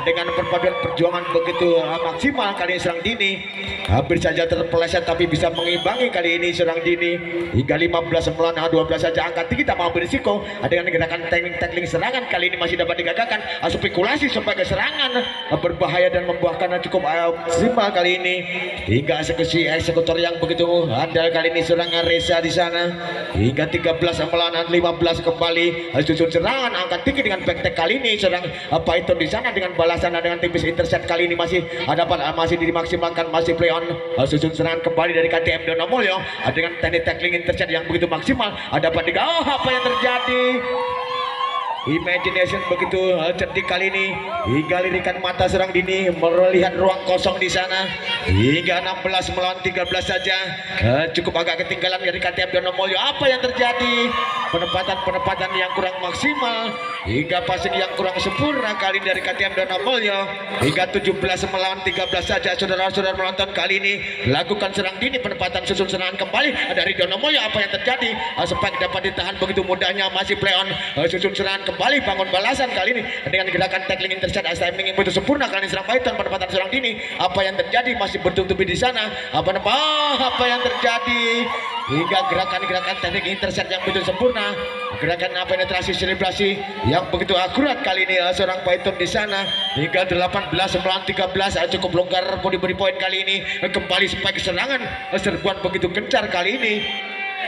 dengan perpaduan perjuangan begitu maksimal kali ini serang Dini, hampir saja terpeleset tapi bisa mengimbangi kali ini serang Dini hingga 15 melawan 12 saja, angkat tinggi tak mau berisiko dengan gerakan tackling serangan kali ini masih dapat digagalkan, spekulasi sampai ke serangan berbahaya dan membuahkan cukup maksimal kali ini hingga eksekutor yang begitu andal kali ini serangan Reza di sana hingga 13 melawan 15 kembali susun serangan angkat tinggi dengan back kali ini serang Python di sana dengan balasan dengan tipis intercept kali ini masih masih dimaksimalkan, masih play on, susun serangan kembali dari KTM Donomulyo dengan teknik tackling intercept yang begitu maksimal, dapat apa yang terjadi. Imagination begitu cerdik kali ini hingga lirikan mata serang Dini melihat ruang kosong di sana hingga 16 melawan 13 saja, cukup agak ketinggalan dari KTM Donomulyo. Apa yang terjadi? Penempatan yang kurang maksimal hingga passing yang kurang sempurna kali ini dari KTM Donomulyo hingga 17 melawan 13 saja. Saudara-saudara menonton kali ini lakukan serang Dini, penempatan susun serangan kembali dari Donomulyo. Apa yang terjadi? Spike dapat ditahan begitu mudahnya, masih play on, susun serangan kembali, bangun balasan kali ini dengan gerakan tackling intercept timing yang begitu sempurna kali ini serang Python, penempatan serang Dini. Apa yang terjadi? Masih bertutupi di sana. Apa yang terjadi? Hingga gerakan teknik intercept yang begitu sempurna, gerakan penetrasi selebrasi yang begitu akurat kali ini seorang Python di sana hingga 18 melawan 13, cukup longgar body point kali ini. Kembali spike serangan serbuan begitu gencar kali ini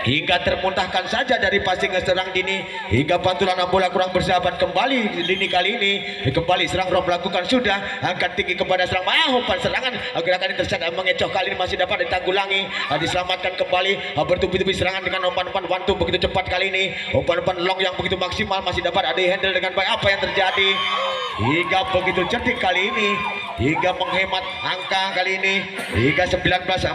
hingga termuntahkan saja dari passing serang Dini hingga pantulan bola kurang bersahabat kembali Dini kali ini. Kembali serang Rob melakukan sudah angkat tinggi kepada serang umpan serangan, gerakan intercept mengecoh kali ini masih dapat ditanggulangi, diselamatkan kembali, bertubi-tubi serangan dengan umpan-umpan one-two begitu cepat kali ini, umpan-umpan long yang begitu maksimal masih dapat di-handle dengan baik. Apa yang terjadi? Hingga begitu cerdik kali ini hingga menghemat angka kali ini hingga 19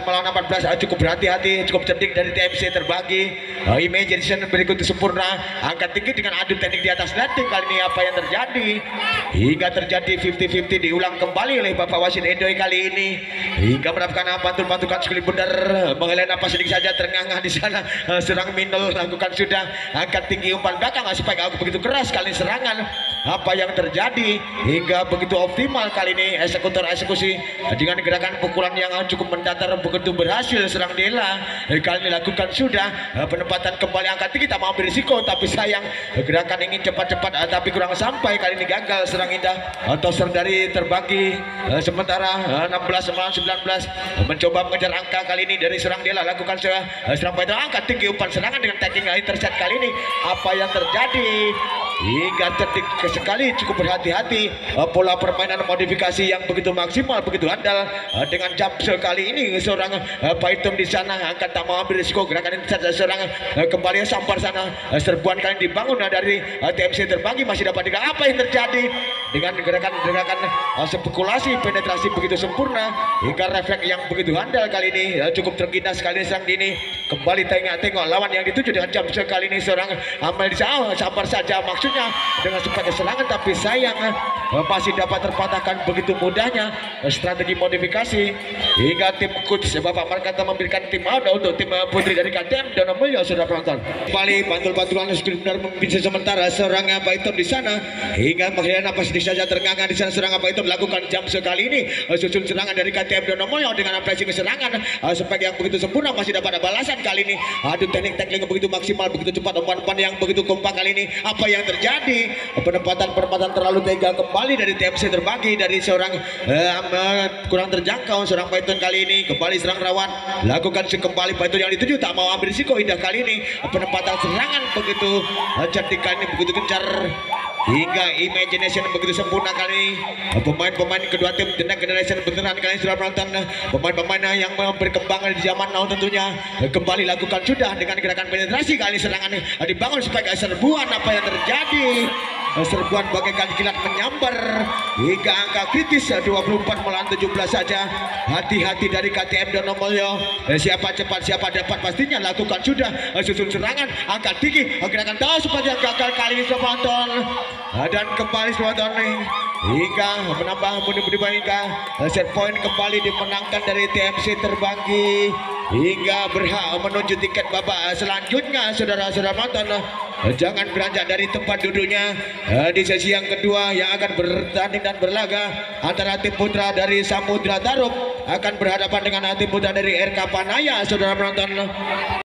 melawan 14, cukup berhati-hati, cukup cerdik dari TMC terbagi. Imagination berikut sempurna, angkat tinggi dengan adu teknik di atas netting kali ini. Apa yang terjadi? Hingga terjadi 50-50 diulang kembali oleh Bapak Wasit Edoy kali ini hingga mendapatkan pantul-pantulkan sekali benar, menghela napas sedikit saja, terengah di sana. Serang Mindel lakukan sudah angkat tinggi, umpan belakang spike begitu keras kali ini serangan. Apa yang terjadi? Hingga begitu optimal kali ini eksekutor eksekusi dengan gerakan pukulan yang cukup mendatar begitu berhasil serang Dela kali ini lakukan sudah penempatan kembali angkat tinggi, tak mau berisiko tapi sayang gerakan ingin cepat-cepat tapi kurang sampai kali ini gagal serang Indah atau serang dari terbagi. Sementara 16 melawan 19 mencoba mengejar angka kali ini dari serang Dela lakukan serang pada angkat tinggi, umpan serangan dengan tackling intercept kali ini. Apa yang terjadi? Hingga cerdik sekali, cukup berhati-hati, pola permainan modifikasi yang begitu maksimal, begitu andal dengan jump kali ini seorang Python di sana angkat tak mau ambil risiko, gerakan ini seorang kembali sampar sana, serbuan kali dibangun dari TMC terbagi masih dapat digang. Apa yang terjadi dengan gerakan spekulasi penetrasi begitu sempurna hingga refleks yang begitu andal kali ini, cukup terginas sekali serang Dini. Kembali tengok lawan yang dituju dengan jump kali ini seorang Amel di sana, sabar saja maksudnya dengan sebagai serangan tapi sayang masih dapat terpatahkan begitu mudahnya strategi modifikasi hingga tim coach Bapak Markata memberikan tim out untuk tim putri dari KTM Donomulyo. Sudah penonton kembali pantul-pantulan benar memimpin sementara seorang Python di sana hingga menghela napas sedikit saja, terengah di sana seorang Python melakukan jump sekali ini, susun serangan dari KTM Donomulyo dengan pressing serangan sebagai yang begitu sempurna masih dapat balasan kali ini. Adu teknik tackling begitu maksimal, begitu cepat, umpan-umpan yang begitu kompak kali ini. Apa yang terjadi? Penempatan terlalu tega kembali dari TMC terbagi dari seorang kurang terjangkau seorang Python kali ini. Kembali serang rawan, lakukan kembali Python yang dituju tak mau ambil risiko. Indah kali ini penempatan serangan begitu cerdik kali ini, begitu gencar hingga imagination begitu sempurna kali pemain-pemain kedua tim The Next Generation beneran kali ini. Sudah menonton pemain-pemain yang berkembang di zaman now tentunya kembali lakukan sudah dengan gerakan penetrasi kali ini, serangan dibangun sebagai serbuan. Apa yang terjadi? serbuan bagaikan kilat menyambar hingga angka kritis 24 melawan 17 saja. Hati-hati dari KTM Donomulyo. Siapa cepat siapa dapat pastinya lakukan sudah. Susun serangan angkat tinggi gerakan tahu sepanjang gagal kali ini penonton. Dan kembali penonton hingga menambah mudah-mudahan hingga set point kembali dimenangkan dari TMC Terbanggi hingga berhak menuju tiket babak selanjutnya. Saudara-saudara nonton, jangan beranjak dari tempat duduknya. Di sesi yang kedua yang akan bertanding dan berlaga antara tim putra dari Samudra Tarup akan berhadapan dengan tim putra dari RK Panaya. Saudara penonton,